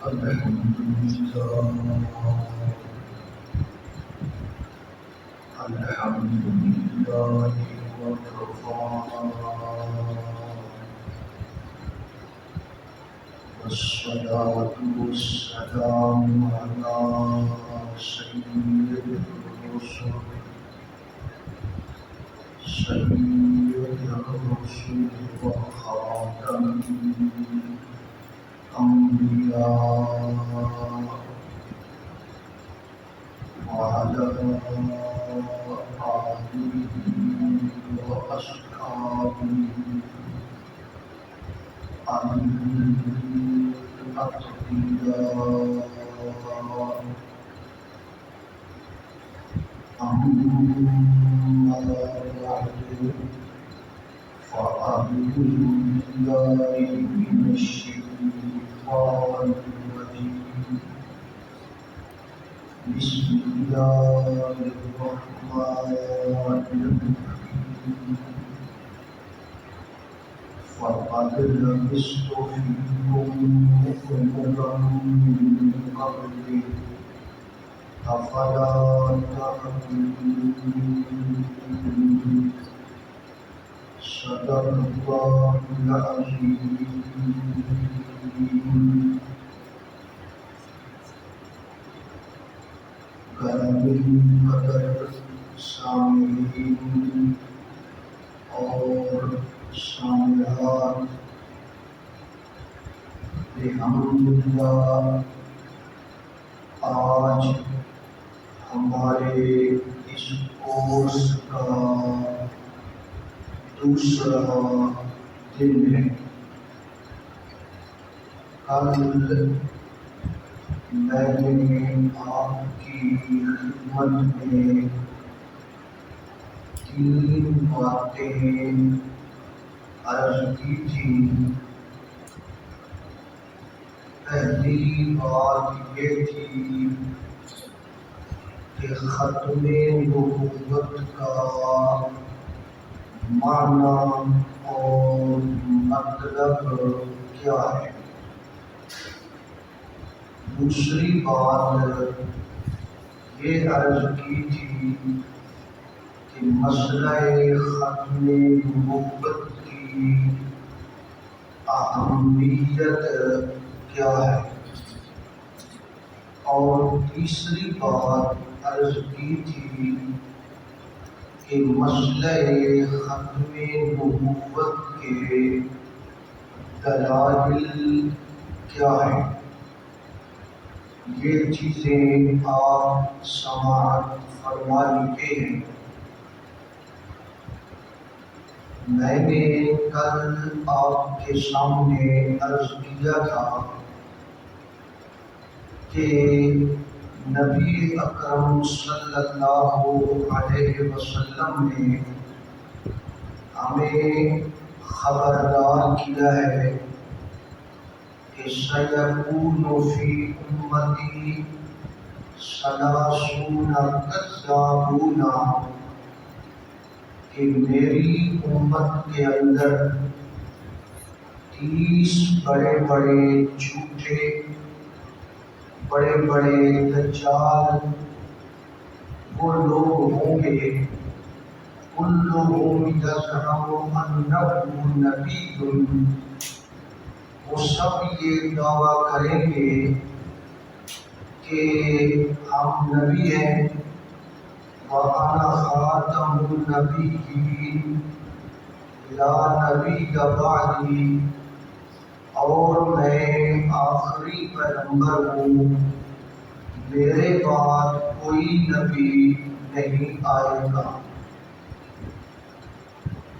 الحمد لله الحمد لله وكفى والصلاة والسلام على سيد الرسل وخاتم الأنبياء وعلى آله وأصحابه الأتقياء أما بعد فأعوذ بالله من الشيطان الرجيم بسم الله الرحمن الرحيم فقد لبثت فيكم أمرا من قبله أفلا تعقلون صدق الله العظيم گرامی قدر سامعین اور سامعات الحمدللہ آج ہمارے اس کورس کا دوسرا دن ہے۔ کل میں نے آپ کی خدمت میں 3 باتیں عرض کی تھی۔ پہلی بات یہ تھی کہ ختم نبوت کا معنی اور مطلب کیا ہے۔ دوسری بات یہ عرض کی تھی کہ مسئلہ ختم نبوت کی اہمیت کیا ہے، اور تیسری بات عرض کی تھی کہ مسئلہ ختم نبوت کے دلائل کیا ہیں۔ یہ چیزیں آپ سماعت فرما لیتے ہیں۔ میں نے کل آپ کے سامنے عرض کیا تھا کہ نبی اکرم صلی اللہ علیہ وسلم نے ہمیں خبردار کیا ہے کہ سیکون فی امتی 30 کذابون، کہ میری امت کے اندر 30 بڑے بڑے جھوٹے، بڑے بڑے دجال وہ لوگ ہوں گے، کلہم یزعم انہ نبی، وہ سب یہ دعویٰ کریں گے کہ ہم نبی ہیں، وَأَنَا خَاتَمُ النَّبِيِّينَ لَا نَبِيَّ بَعْدِي، اور میں آخری پیغمبر ہوں، میرے بعد کوئی نبی نہیں آئے گا۔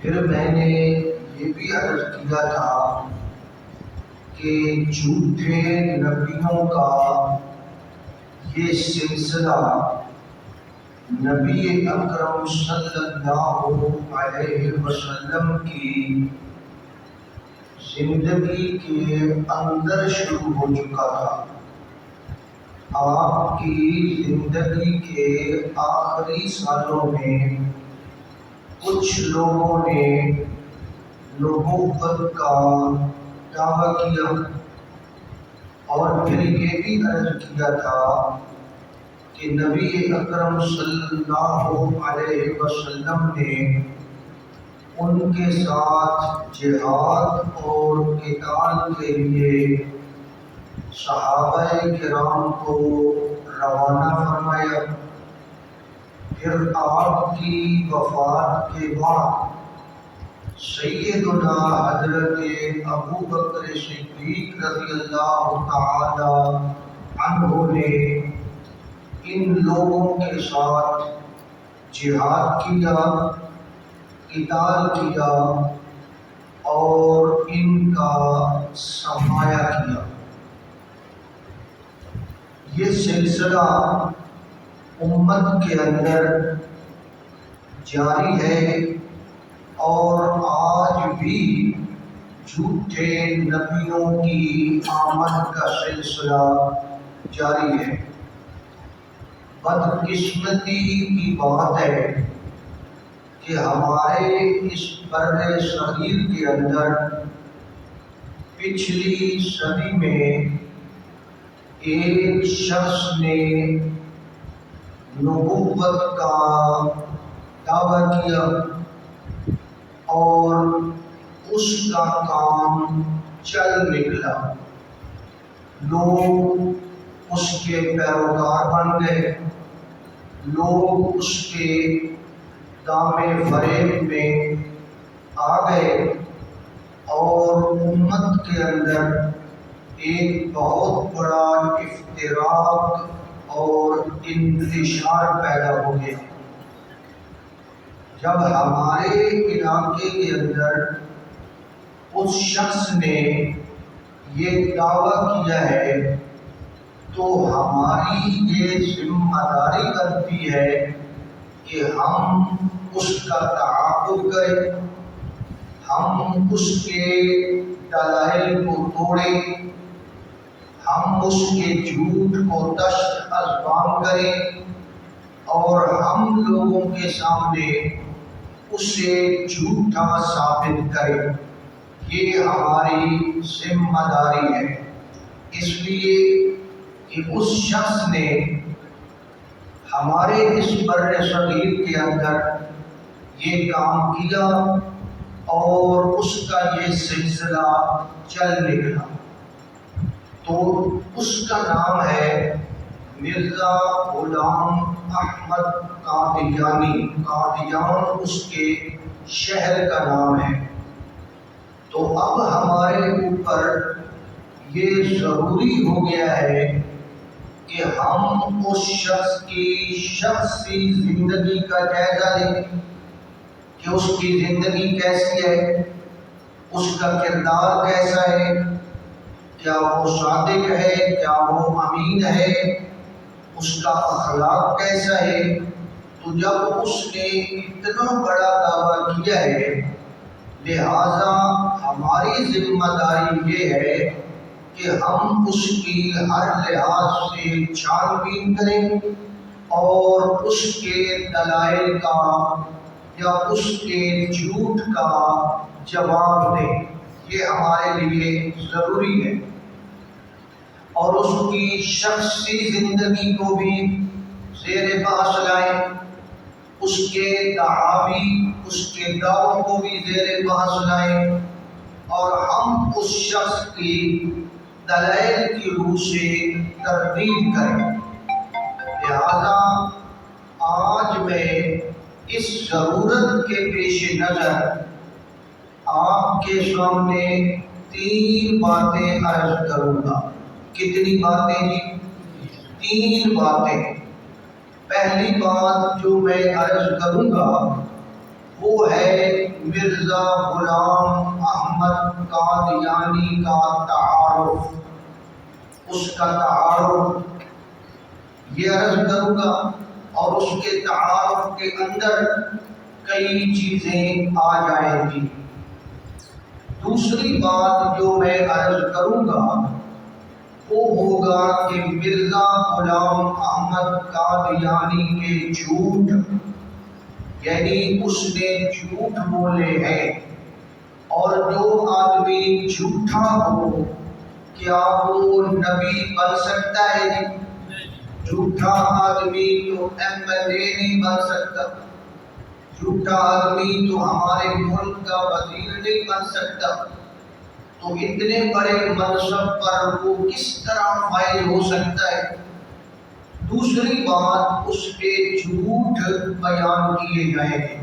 پھر میں نے یہ بھی عرض کیا تھا کہ جھوٹے نبیوں کا یہ سلسلہ نبی اکرم صلی اللہ علیہ وسلم کی زندگی کے اندر شروع ہو چکا تھا۔ آپ کی زندگی کے آخری سالوں میں کچھ لوگوں نے نبوت کا دعویٰ کیا اور پھر یہ بھی عرض کیا تھا کہ نبی اکرم صلی اللہ علیہ وسلم نے ان کے ساتھ جہاد اور قتال کے لیے صحابہ کرام کو روانہ فرمایا۔ پھر آپ کی وفات کے بعد سیدنا حضرت ابو بکر صدیق رضی اللہ تعالی عنہ نے ان لوگوں کے ساتھ جہاد کیا، قتال کیا اور ان کا سفایہ کیا۔ یہ سلسلہ امت کے اندر جاری ہے اور آج بھی جھوٹے نبیوں کی آمد کا سلسلہ جاری ہے۔ بدقسمتی کی بات ہے کہ ہمارے اس بر صغیر کے اندر پچھلی صدی میں ایک شخص نے نبوت کا دعویٰ کیا اور اس کا کام چل نکلا، لوگ اس کے پیروکار بن گئے، لوگ اس کے دام فریب میں آ گئے اور امت کے اندر ایک بہت بڑا افتراق اور انتشار پیدا ہو گیا۔ جب ہمارے علاقے کے اندر اس شخص نے یہ دعویٰ کیا ہے تو ہماری یہ ذمہ داری بنتی ہے کہ ہم اس کا تعاقب کریں، ہم اس کے دلائل کو توڑیں، ہم اس کے جھوٹ کو دشت ازبان کریں اور ہم لوگوں کے سامنے اسے جھوٹا ثابت کریں۔ یہ ہماری ذمہ داری ہے، اس لیے کہ اس شخص نے ہمارے اس بر صغیر کے اندر یہ کام کیا اور اس کا یہ سلسلہ چل نکلا۔ تو اس کا نام ہے مرزا غلام احمد قادیانی، قادیان اس کے شہر کا نام ہے۔ تو اب ہمارے اوپر یہ ضروری ہو گیا ہے کہ ہم اس شخص کی شخصی زندگی کا جائزہ لیں کہ اس کی زندگی کیسی ہے، اس کا کردار کیسا ہے، کیا وہ صادق ہے، کیا وہ امین ہے، اس کا اخلاق کیسا ہے۔ تو جب اس نے اتنا بڑا دعویٰ کیا ہے، لہذا ہماری ذمہ داری یہ ہے کہ ہم اس کی ہر لحاظ سے چھان بین کریں اور اس کے دلائل کا یا اس کے جھوٹ کا جواب دیں۔ یہ ہمارے لیے ضروری ہے اور اس کی شخصی زندگی کو بھی زیر بحث لائیں، اس کے دعاوی، اس کے دعووں کو بھی زیر بحث لائیں اور ہم اس شخص کی دلائل کی روح سے تردید کریں۔ لہذا آج میں اس ضرورت کے پیش نظر آپ کے سامنے 3 باتیں عرض کروں گا۔ کتنی باتیں جی؟ 3 باتیں۔ پہلی بات جو میں عرض کروں گا وہ ہے مرزا غلام احمد قادیانی کا تعارف، اس کا تعارف یہ عرض کروں گا اور اس کے تعارف کے اندر کئی چیزیں آ جائیں گی۔ دوسری بات جو میں عرض کروں گا وہ ہوگا کہ مرزا غلام احمد قادیانی کے جھوٹ، یعنی اس نے جھوٹ بولے ہیں، اور جو آدمی جھوٹا ہو کیا وہ نبی بن سکتا ہے؟ جھوٹا آدمی تو MLA نہیں بن سکتا، جھوٹا آدمی تو ہمارے ملک کا وزیر نہیں بن سکتا، تو اتنے بڑے منصب پر وہ کس طرح فائز ہو سکتا ہے؟ دوسری بات، اس کے جھوٹ بیان کیے جائیں گے،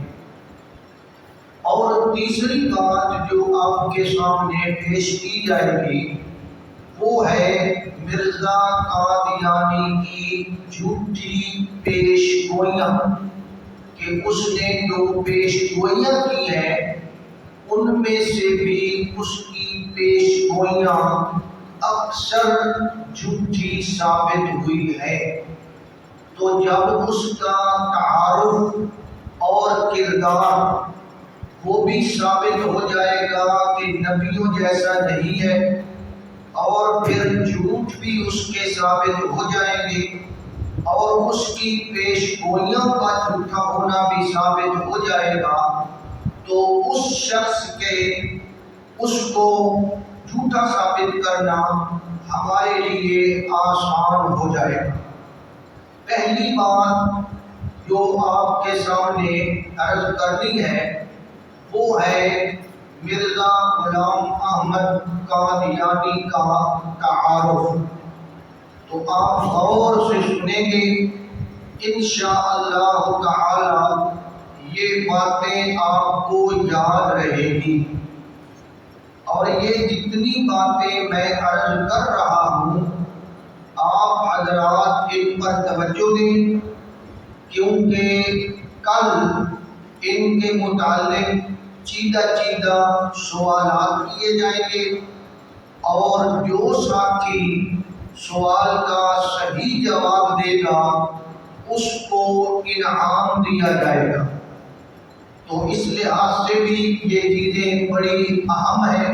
اور تیسری بات جو آپ کے سامنے پیش کی جائے گی وہ ہے مرزا قادیانی کی جھوٹی پیش گوئیاں، کہ اس نے جو پیش گوئیاں کی ہیں ان میں سے بھی اس کی پیش گوئیاں اکثر جھوٹی ثابت ہوئی ہے۔ تو جب اس کا تعارف اور کردار وہ بھی ثابت ہو جائے گا کہ نبیوں جیسا نہیں ہے، اور پھر جھوٹ بھی اس کے ثابت ہو جائیں گے، اور اس کی پیش گوئیوں کا جھوٹا ہونا بھی ثابت ہو جائے گا، تو اس شخص کے اس کو جھوٹا ثابت کرنا ہمارے لیے آسان ہو جائے گا۔ پہلی بات جو آپ کے سامنے عرض کرنی ہے وہ ہے مرزا غلام احمد قادیانی کا تعارف۔ تو آپ غور سے سنیں گے، انشاءاللہ تعالی یہ باتیں آپ کو یاد رہے گی، اور یہ جتنی باتیں میں عرض کر رہا ہوں آپ حضرات ان پر توجہ دیں، کیونکہ کل ان کے متعلق چیدہ سوالات کیے جائیں گے، اور جو ساتھی سوال کا صحیح جواب دے گا اس کو انعام دیا جائے گا۔ تو اس لحاظ سے بھی یہ چیزیں بڑی اہم ہیں۔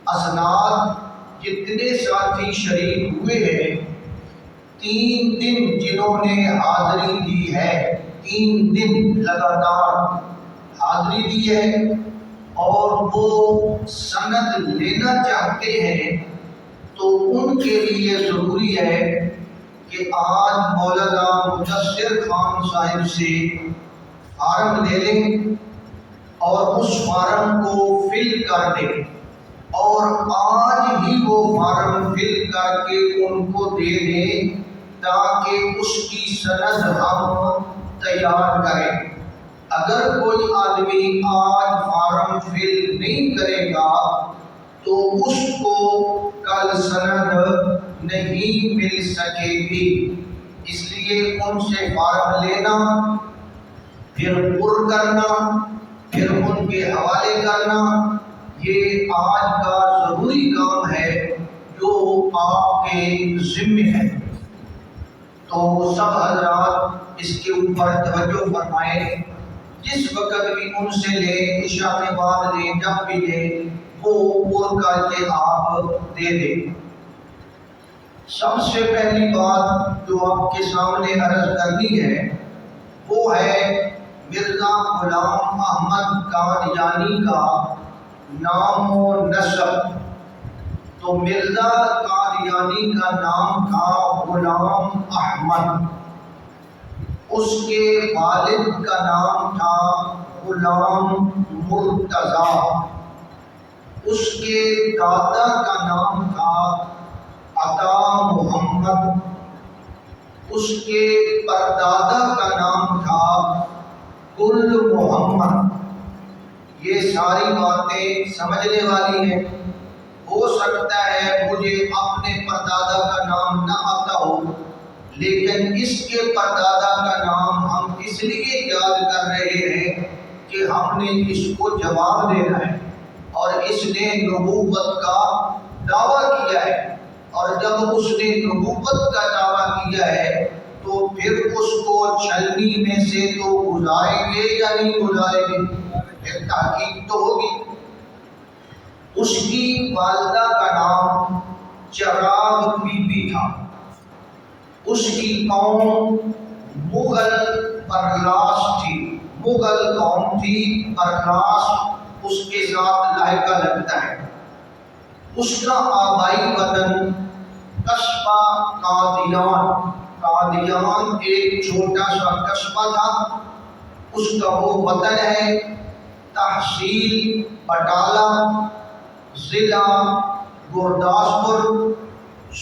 اسناد جتنے ساتھی شریک ہوئے ہیں، 3 دن جنہوں نے حاضری دی ہے، 3 دن لگاتار حاضری دی ہے، اور وہ سند لینا چاہتے ہیں، تو ان کے لیے ضروری ہے کہ آج مولانا مدثر خان صاحب سے فارم لے لیں اور اس فارم کو فل کر دیں، اور آج ہی وہ فارم فل کر کے ان کو دے دیں تاکہ اس کی سند ہم تیار کریں۔ اگر کوئی آدمی آج فارم فل نہیں کرے گا تو اس کو کل سند نہیں مل سکے گی، اس لیے ان سے فارم لینا، پھر پر کرنا، پھر ان کے حوالے کرنا، یہ آج کا ضروری کام ہے جو آپ کے ذمہ ہے۔ تو سب حضرات اس کے اوپر توجہ فرمائیں، جس وقت بھی ان سے لیں، عشاء کے بعد لیں، جب بھی لیں، وہ پر کر کے آپ دے دیں۔ سب سے پہلی بات جو آپ کے سامنے عرض کرنی ہے وہ ہے مرزا غلام احمد قادیانی کا نام و نسب۔ تو مرزا قادیانی کا نام تھا غلام احمد، اس کے والد کا نام تھا غلام مرتضیٰ، اس کے دادا کا نام تھا عطا محمد، اس کے پردادا کا نام تھا گل محمد۔ یہ ساری باتیں سمجھنے والی ہیں۔ ہو سکتا ہے مجھے اپنے پردادا کا نام نہ آتا ہو، لیکن اس کے پردادا کا نام ہم اس لیے یاد کر رہے ہیں کہ ہم نے اس کو جواب دینا ہے، اور اس نے نبوت کا دعویٰ کیا ہے، اور جب اس نے نبوت کا دعویٰ کیا ہے تو پھر اس کو چھلنی میں سے تو گزاریں گے یا نہیں گزاریں گے؟ ایک تحقیق تو ہوگی۔ اس کی والدہ کا نام چراغ بی بی تھا، اس کی قوم مغل برلاس تھی، مغل قوم تھی، برلاس اس کے ساتھ لاحقہ لگتا ہے۔ اس کا آبائی وطن قصبہ قادیان، قادیان ایک چھوٹا سا قصبہ تھا، اس کا وہ وطن ہے۔ تحصیل بٹالہ، ضلع گرداسپور،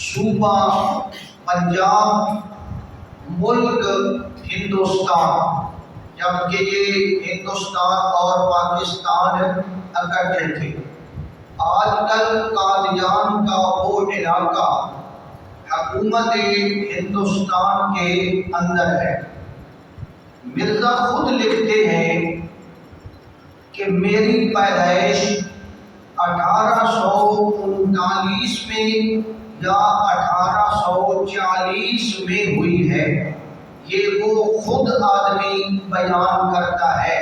صوبہ پنجاب، ملک ہندوستان، جبکہ یہ ہندوستان اور پاکستان اکٹھے تھے۔ آج کل قادیان کا وہ علاقہ حکومت ہندوستان کے اندر ہے۔ مرزا خود لکھتے ہیں کہ میری پیدائش 1839 میں یا 1840 میں ہوئی ہے۔ یہ وہ خود آدمی بیان کرتا ہے،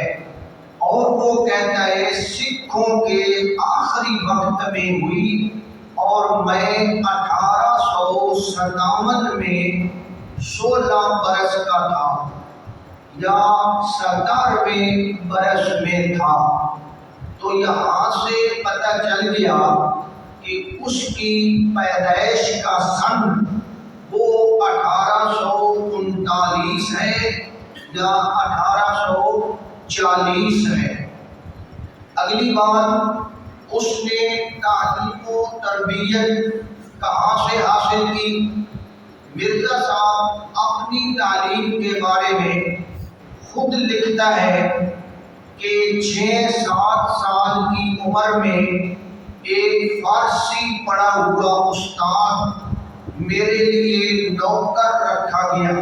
اور وہ کہتا ہے سکھوں کے آخری وقت میں ہوئی، اور میں 1857 میں 16 برس کا تھا یا 17ویں برس میں تھا۔ تو یہاں سے پتہ چل گیا کہ اس کی پیدائش کا سن وہ 1839 ہے یا 1840 ہے۔ اگلی بات، اس نے تعلیم و تربیت کہاں سے حاصل کی؟ مرزا صاحب اپنی تعلیم کے بارے میں خود لکھتا ہے کہ 6-7 سال کی عمر میں ایک فارسی پڑھا ہوا استاد میرے لیے نوکر رکھا گیا۔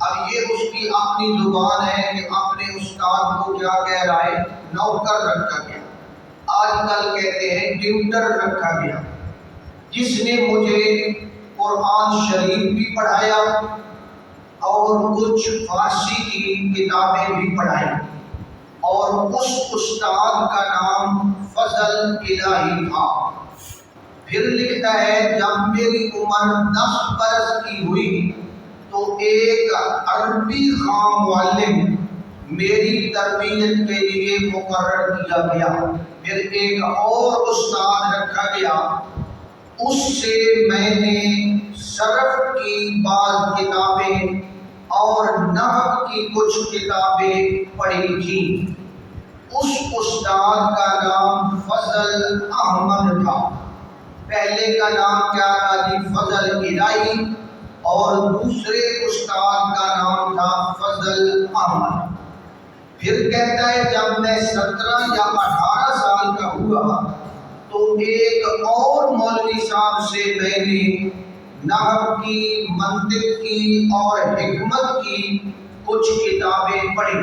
اب یہ اس کی اپنی زبان ہے کہ اپنے استاد کو کیا کہہ رہا ہے؟ نوکر رکھا گیا۔ آج کل کہتے ہیں ٹیوٹر رکھا گیا، جس نے مجھے قرآن شریف بھی پڑھایا اور کچھ فارسی کی کتابیں بھی پڑھائی، اور اس استاد کا نام فضل الہی تھا۔ پھر لکھتا ہے جب میری عمر 10 برس کی ہوئی تو ایک عربی خام معلم میری تربیت کے لیے مقرر کیا گیا۔ پھر ایک اور استاد رکھا گیا، اس سے میں نے صرف کی بعض کتابیں اور نحو کی کچھ کتابیں پڑھی تھیں۔ اس استاد کا نام فضل احمد تھا۔ پہلے کا نام کیا تھا جی؟ فضل الہی، اور دوسرے استاد کا نام تھا فضل احمد۔ پھر کہتا ہے جب میں 17 یا 18 سال کا ہوا تو ایک اور مولوی صاحب سے میں نے نحو کی، منطق کی اور حکمت کی کچھ کتابیں پڑھی۔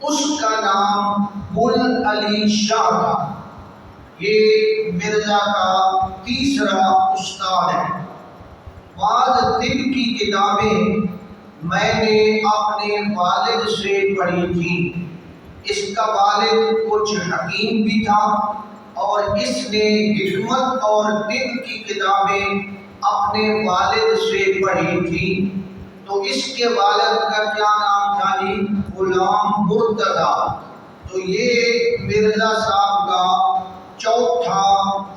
اس کا نام بل علی شاہ تھا۔ یہ مرزا کا تیسرا استاد ہے۔ بعض طب کی کتابیں میں نے اپنے والد سے پڑھی تھیں۔ اس کا والد کچھ حکیم بھی تھا، اور اس نے حکمت اور طب کی کتابیں اپنے والد سے پڑھی تھیں۔ تو اس کے والد کا کیا نام تھا جی؟ غلام مرتضیٰ۔ تو یہ مرزا صاحب کا چوتھا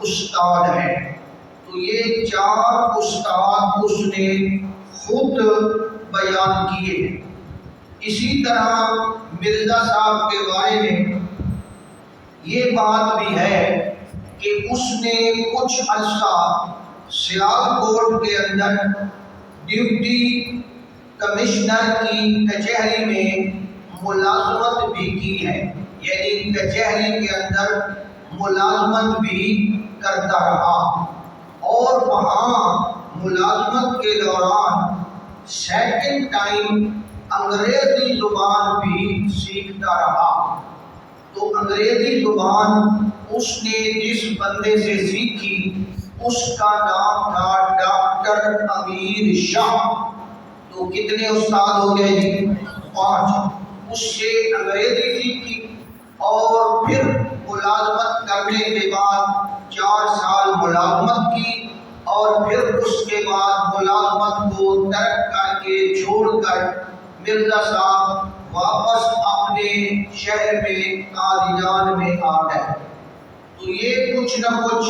استاد ہے۔ تو یہ 4 استاد اس نے خود بیان کیے۔ اسی طرح مرزا صاحب کے بارے میں یہ بات بھی ہے کہ اس نے کچھ عرصہ سیالکوٹ کے اندر ڈپٹی کمشنر کی کچہری میں ملازمت بھی کی ہے، یعنی کچہری کے اندر ملازمت بھی کرتا رہا، اور وہاں ملازمت کے دوران سیکنڈ ٹائم انگریزی زبان بھی سیکھتا رہا۔ تو انگریزی زبان اس نے جس بندے سے سیکھی اس کا نام تھا ڈاکٹر امیر شاہ۔ تو کتنے استاد ہو گئے جی؟ 5۔ اس سے انگریزی سیکھی، اور پھر ملازمت کرنے کے بعد 4 سال ملازمت کی، اور پھر اس کے بعد ملازمت کو ترک کر کے چھوڑ کر مرزا صاحب واپس اپنے شہر میں قادیان میں آ گئے۔ تو یہ کچھ نہ کچھ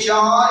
4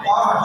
5।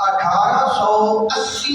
1880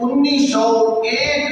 1901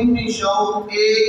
1901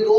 2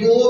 2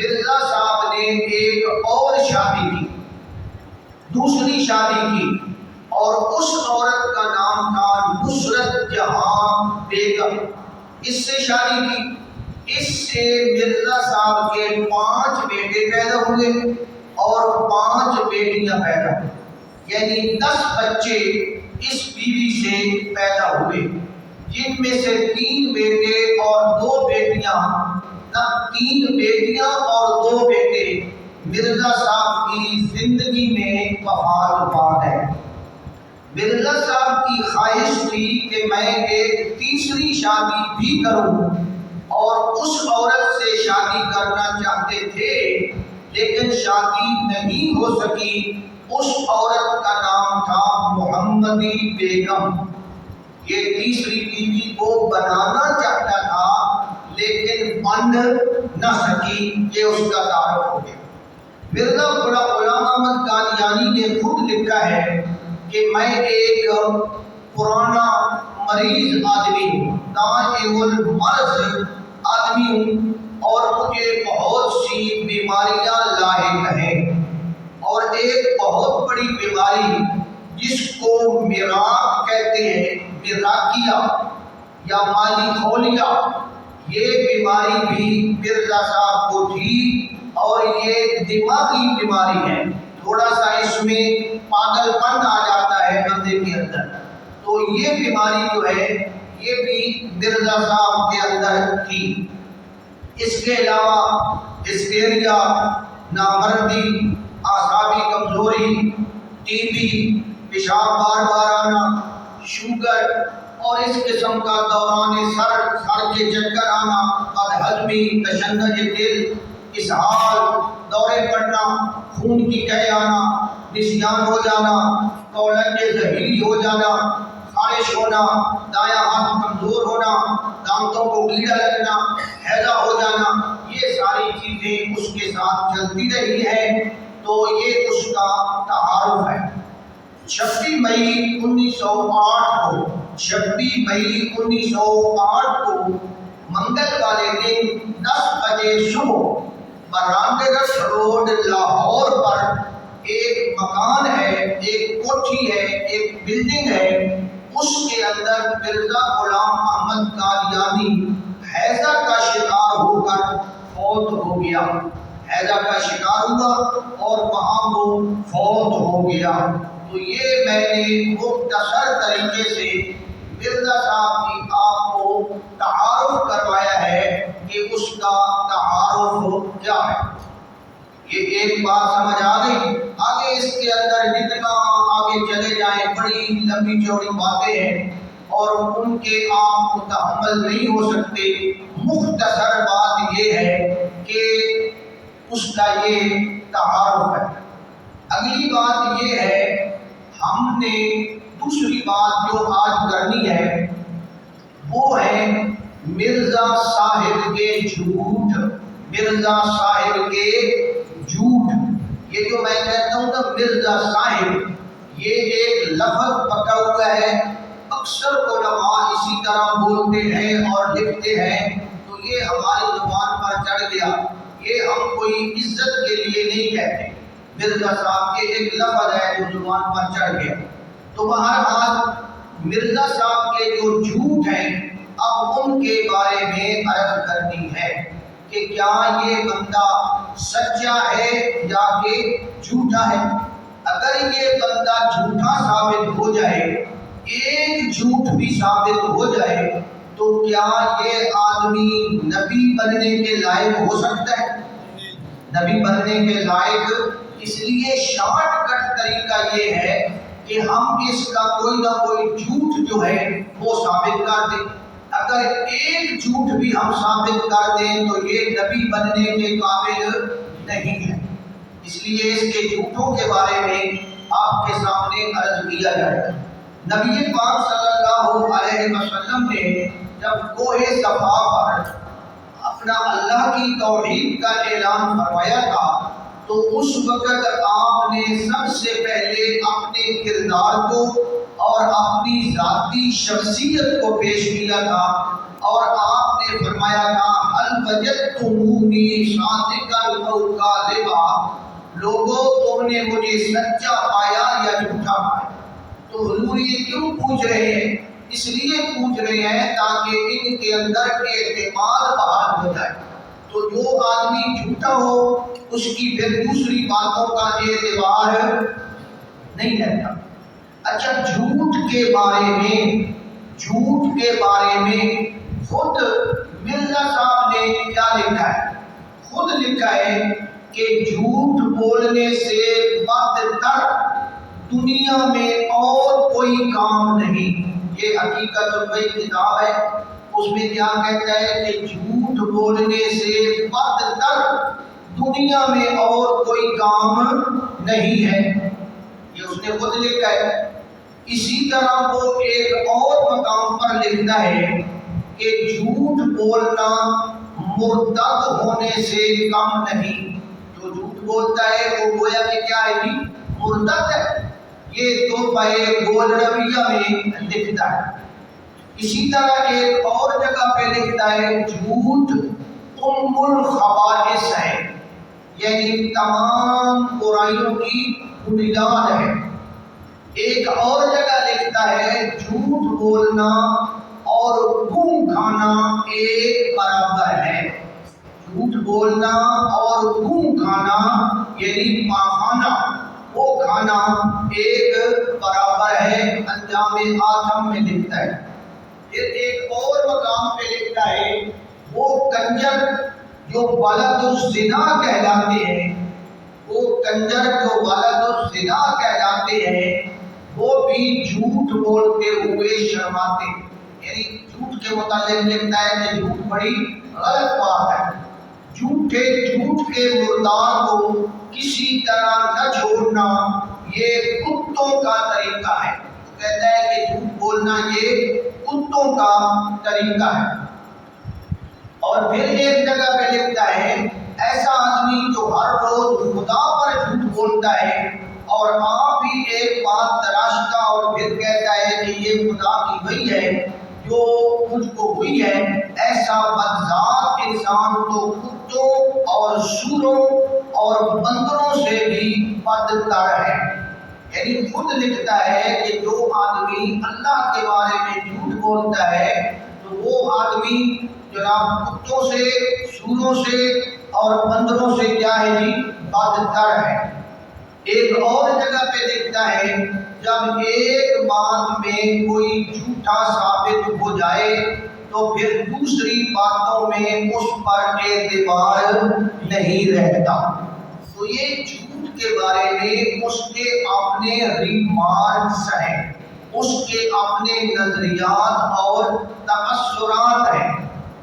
مرزا صاحب نے ایک اور شادی کی، دوسری شادی کی، اور اس عورت کا نام تھا نصرت جہاں بیگم۔ اس سے شادی کی، اس سے مرزا صاحب کے 5 بیٹے پیدا ہوئے اور 5 بیٹیاں پیدا ہوئیں، یعنی 10 بچے اس بیوی سے پیدا ہوئے، جن میں سے 3 بیٹے اور 2 بیٹیاں، 3 بیٹیاں اور 2 بیٹے مرزا صاحب کی زندگی میں وفات پا گئے۔ مرزا صاحب کی خواہش تھی کہ میں ایک تیسری شادی بھی کروں، اور اس عورت سے شادی کرنا چاہتے تھے لیکن شادی نہیں ہو سکی۔ اس عورت کا نام تھا محمدی بیگم۔ یہ تیسری بیوی کو بنانا چاہتا تھا لیکن بن نہ سکی، یہ اس کا تعارف ہو گیا۔ مرزا غلام احمد قادیانی نے خود لکھا ہے کہ میں ایک پرانا مریض آدمی ہوں، دائم المرض آدمی ہوں، اور مجھے بہت سی بیماریاں لاحق ہیں، اور ایک بہت بڑی بیماری جس کو میراق کہتے ہیں، میراکیا یا مالی کھولیا، یہ بیماری بھی مرزا صاحب کو تھی، اور یہ دماغی بیماری ہے۔ تھوڑا سا اس میں پاگل پن آ جاتا ہے بندے کے اندر، تو یہ بیماری جو ہے یہ بھی مرزا صاحب کے اندر تھی۔ اس کے علاوہ ہسٹیریا، نامردی، اعصابی کمزوری، ٹی بی، پیشاب بار بار آنا، شوگر اور اس قسم کا دوران سر کے چکر آنا، بدہضمی، تشنج دل، اسہال، دورے پڑنا، خون کی قے آنا، نسیان ہو جانا، کولنج زہریلی ہو جانا، خارش ہونا، دایاں ہاتھ کمزور ہونا، دانتوں کو کیڑا لگنا، ہیضہ ہو جانا، یہ ساری چیزیں اس کے ساتھ چلتی رہی ہیں۔ تو یہ اس کا تعارف ہے۔ 26 مئی 1908 کو منگل والے دن 10 بجے صبح براندگسٹ روڈ لاہور پر ایک مکان ہے، ایک کوٹھی ہے، ایک بلڈنگ ہے، اس کے اندر مرزا غلام احمد قادیانی ہیضہ کا شکار ہو کر فوت ہو گیا۔ ہیضہ کا شکار ہوا اور وہاں وہ فوت ہو گیا۔ تو یہ میں نے مختصر طریقے سے مرزا صاحب کی آپ کو تعارف کروایا ہے کہ اس کا تعارف کیا ہے۔ یہ ایک بات سمجھ آ گئی۔ آگے اس کے اندر جتنا آگے چلے جائیں بڑی لمبی چوڑی باتیں ہیں اور ان کے آپ متحمل نہیں ہو سکتے۔ مختصر بات یہ ہے کہ اس کا یہ تعارف ہے۔ اگلی بات یہ ہے، ہم نے دوسری بات جو آج کرنی ہے وہ ہے مرزا صاحب کے جھوٹ۔ مرزا صاحب کے جھوٹ، یہ جو میں کہتا ہوں نا مرزا صاحب، یہ ایک لفظ پکا ہوا ہے، اکثر علماء اسی طرح بولتے ہیں اور لکھتے ہیں، تو یہ ہماری زبان پر چڑھ گیا، یہ ہم کوئی عزت کے لیے نہیں کہتے۔ مرزا صاحب کے ایک لفظ ہے جو زبان پر چڑھ گیا۔ تو بہرحال مرزا صاحب کے جو جھوٹ ہیں اب ان کے بارے میں عرض کرنی ہے کہ کیا یہ بندہ سچا ہے یا کہ جھوٹا ہے۔ اگر یہ بندہ جھوٹا ثابت ہو جائے، ایک جھوٹ بھی ثابت ہو جائے، تو کیا یہ آدمی نبی بننے کے لائق ہو سکتا ہے؟ نبی بننے کے لائق اس لیے شارٹ کٹ طریقہ یہ ہے کہ ہم اس کا کوئی نہ کوئی جھوٹ جو ہے وہ ثابت کر دیں۔ اگر ایک جھوٹ بھی ہم ثابت کر دیں تو یہ نبی بننے کے قابل نہیں ہے۔ اس لیے اس کے جھوٹوں کے بارے میں آپ کے سامنے عرض کیا جائے گا۔ نبی پاک صلی اللہ علیہ وسلم نے جب کوہ صفا پر اپنا اللہ کی توحید کا اعلان فرمایا تھا تو اس وقت آپ نے سب سے پہلے اپنے کردار کو اور اپنی ذاتی شخصیت کو پیش کیا تھا، اور آپ نے فرمایا تھا وجدتمونی صادقا او کاذبا، لوگوں تم نے مجھے سچا پایا یا جھوٹا پایا؟ تو حضور یہ کیوں پوچھ رہے ہیں؟ اس لیے پوچھ رہے ہیں تاکہ ان کے اندر اعتماد بحال ہو جائے۔ تو جو آدمی جھوٹا ہو اس کی پھر دوسری باتوں کا اعتبار نہیں رہتا۔ اچھا، جھوٹ کے بارے میں خود مرزا صاحب نے کیا لکھا ہے؟ خود لکھا ہے کہ جھوٹ بولنے سے بدتر دنیا میں اور کوئی کام نہیں۔ یہ حقیقت البیت کتاب ہے، اس میں کیا کہتا ہے کہ جھوٹ بولنے سے بدتر دنیا میں اور کوئی کام نہیں ہے، یہ اس نے خود لکھا ہے۔ اسی طرح وہ ایک اور مقام پر لکھتا ہے کہ جھوٹ بولنا مرتد ہونے سے کم نہیں۔ جو جھوٹ بولتا ہے وہ گویا کہ کیا ہے جی؟ مرتد ہے۔ یہ تحفہ گول رویہ میں لکھتا ہے۔ اسی طرح ایک اور جگہ پہ لکھتا ہے جھوٹ ام الخبائث ہے، یعنی تمام برائیوں کی بنیاد ہے۔ ایک اور جگہ لکھتا ہے جھوٹ بولنا اور گم کھانا ایک برابر ہے۔ جھوٹ بولنا اور گم کھانا یعنی پاخانہ وہ کھانا ایک برابر ہے۔ انجام آدم میں لکھتا ہے۔ پھر ایک اور مقام پہ لکھتا ہے وہ کنجر جو ولد الزنا کہلاتے ہیں، وہ کنجر جو ولد الزنا کہلاتے ہیں، وہ بھی جھوٹ بولتے ہوئے شرماتے ہیں۔ یعنی جھوٹ کے متعلق لکھتا ہے کہ جھوٹ بڑی غلط بات ہے۔ جھوٹ کے مردار کو کسی طرح نہ چھوڑنا یہ کتوں کا طریقہ ہے۔ کہتا ہے کہ جھوٹ بولنا یہ کتوں کا طریقہ ہے۔ اور پھر ایک جگہ پہ لکھتا ہے ایسا آدمی جو ہر روز خدا پر جھوٹ بولتا ہے اور آپ بھی ایک بات تراشتا اور پھر کہتا ہے کہ یہ خدا کی وحی ہے جو مجھ کو ہوئی ہے، ایسا بدذات انسان تو کتوں اور سوروں اور بندروں سے بھی بدتر ہے۔ یعنی خود لکھتا ہے کہ جو آدمی اللہ کے بارے میں جھوٹ بولتا ہے تو وہ آدمی جناب کتوں سے، سوروں سے اور بندروں سے کیا ہے جی؟ بدتر ہے۔ ایک اور جگہ پہ لکھتا ہے جب ایک بات میں کوئی جھوٹا ثابت ہو جائے تو پھر دوسری باتوں میں اس پر اعتبار نہیں رہتا۔ تو یہ جھوٹ کے بارے میں اس کے اپنے ریمارکس ہیں، اس کے اپنے نظریات اور تاثرات ہیں۔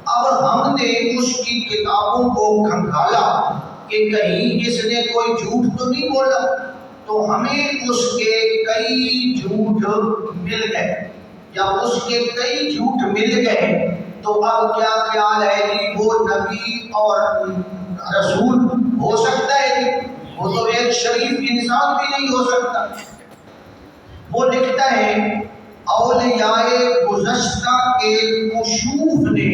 اب ہم نے اس کی کتابوں کو کھنگالا کہ کہیں اس نے کوئی جھوٹ تو نہیں بولا، تو ہمیں اس کے کئی جھوٹ مل گئے۔ جب اس کے کئی جھوٹ مل گئے تو اب کیا خیال ہے جی وہ نبی اور رسول ہو سکتا ہے جی؟ وہ تو ایک شریف انسان بھی نہیں ہو سکتا۔ وہ لکھتا ہے اولیاء گزشتہ کے کشوف نے،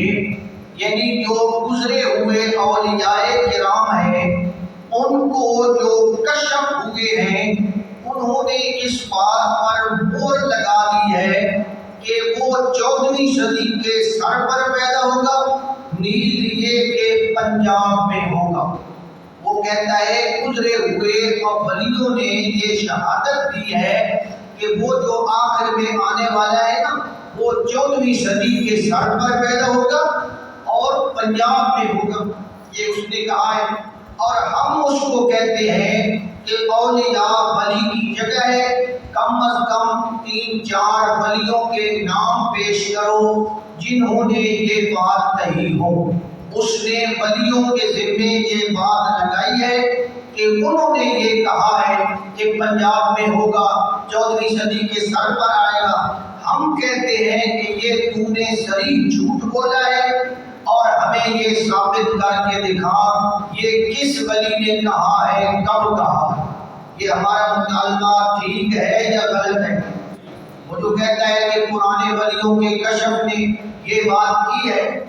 یعنی جو گزرے ہوئے اولیاء کرام ہیں ان کو جو کشف ہوئے ہیں، انہوں نے اس بات پر مہر لگا دی ہے کہ وہ 14ویں صدی کے سر پر پیدا ہوگا، نیز یہ کہ پنجاب میں ہوگا۔ وہ کہتا ہے گزرے ہوئے اولیوں نے یہ شہادت دی ہے کہ وہ جو آخر میں آنے والا ہے نا وہ 14ویں صدی کے سر پر پیدا ہوگا اور پنجاب میں ہوگا، یہ اس نے کہا ہے۔ اور ہم اس کو کہتے ہیں کہ اولیاء ولی کی جگہ ہے، کم از کم 3-4 ولیوں کے نام پیش کرو جنہوں نے یہ بات کہی ہو۔ اس نے ولیوں کے ذمے یہ بات لگائی ہے کہ انہوں نے یہ کہا ہے کہ پنجاب میں ہوگا، 14ویں صدی کے سر پر آئے گا۔ ہم کہتے ہیں کہ یہ تو نے صریح جھوٹ بولا ہے اور ہمیں یہ ثابت کر کے دکھا یہ کس ولی نے کہا ہے، کب کہا۔ یہ ہمارا مطالبہ ٹھیک ہے یا غلط ہے؟ وہ جو کہتا ہے کہ پرانے ولیوں کے کشف نے یہ بات کی ہے،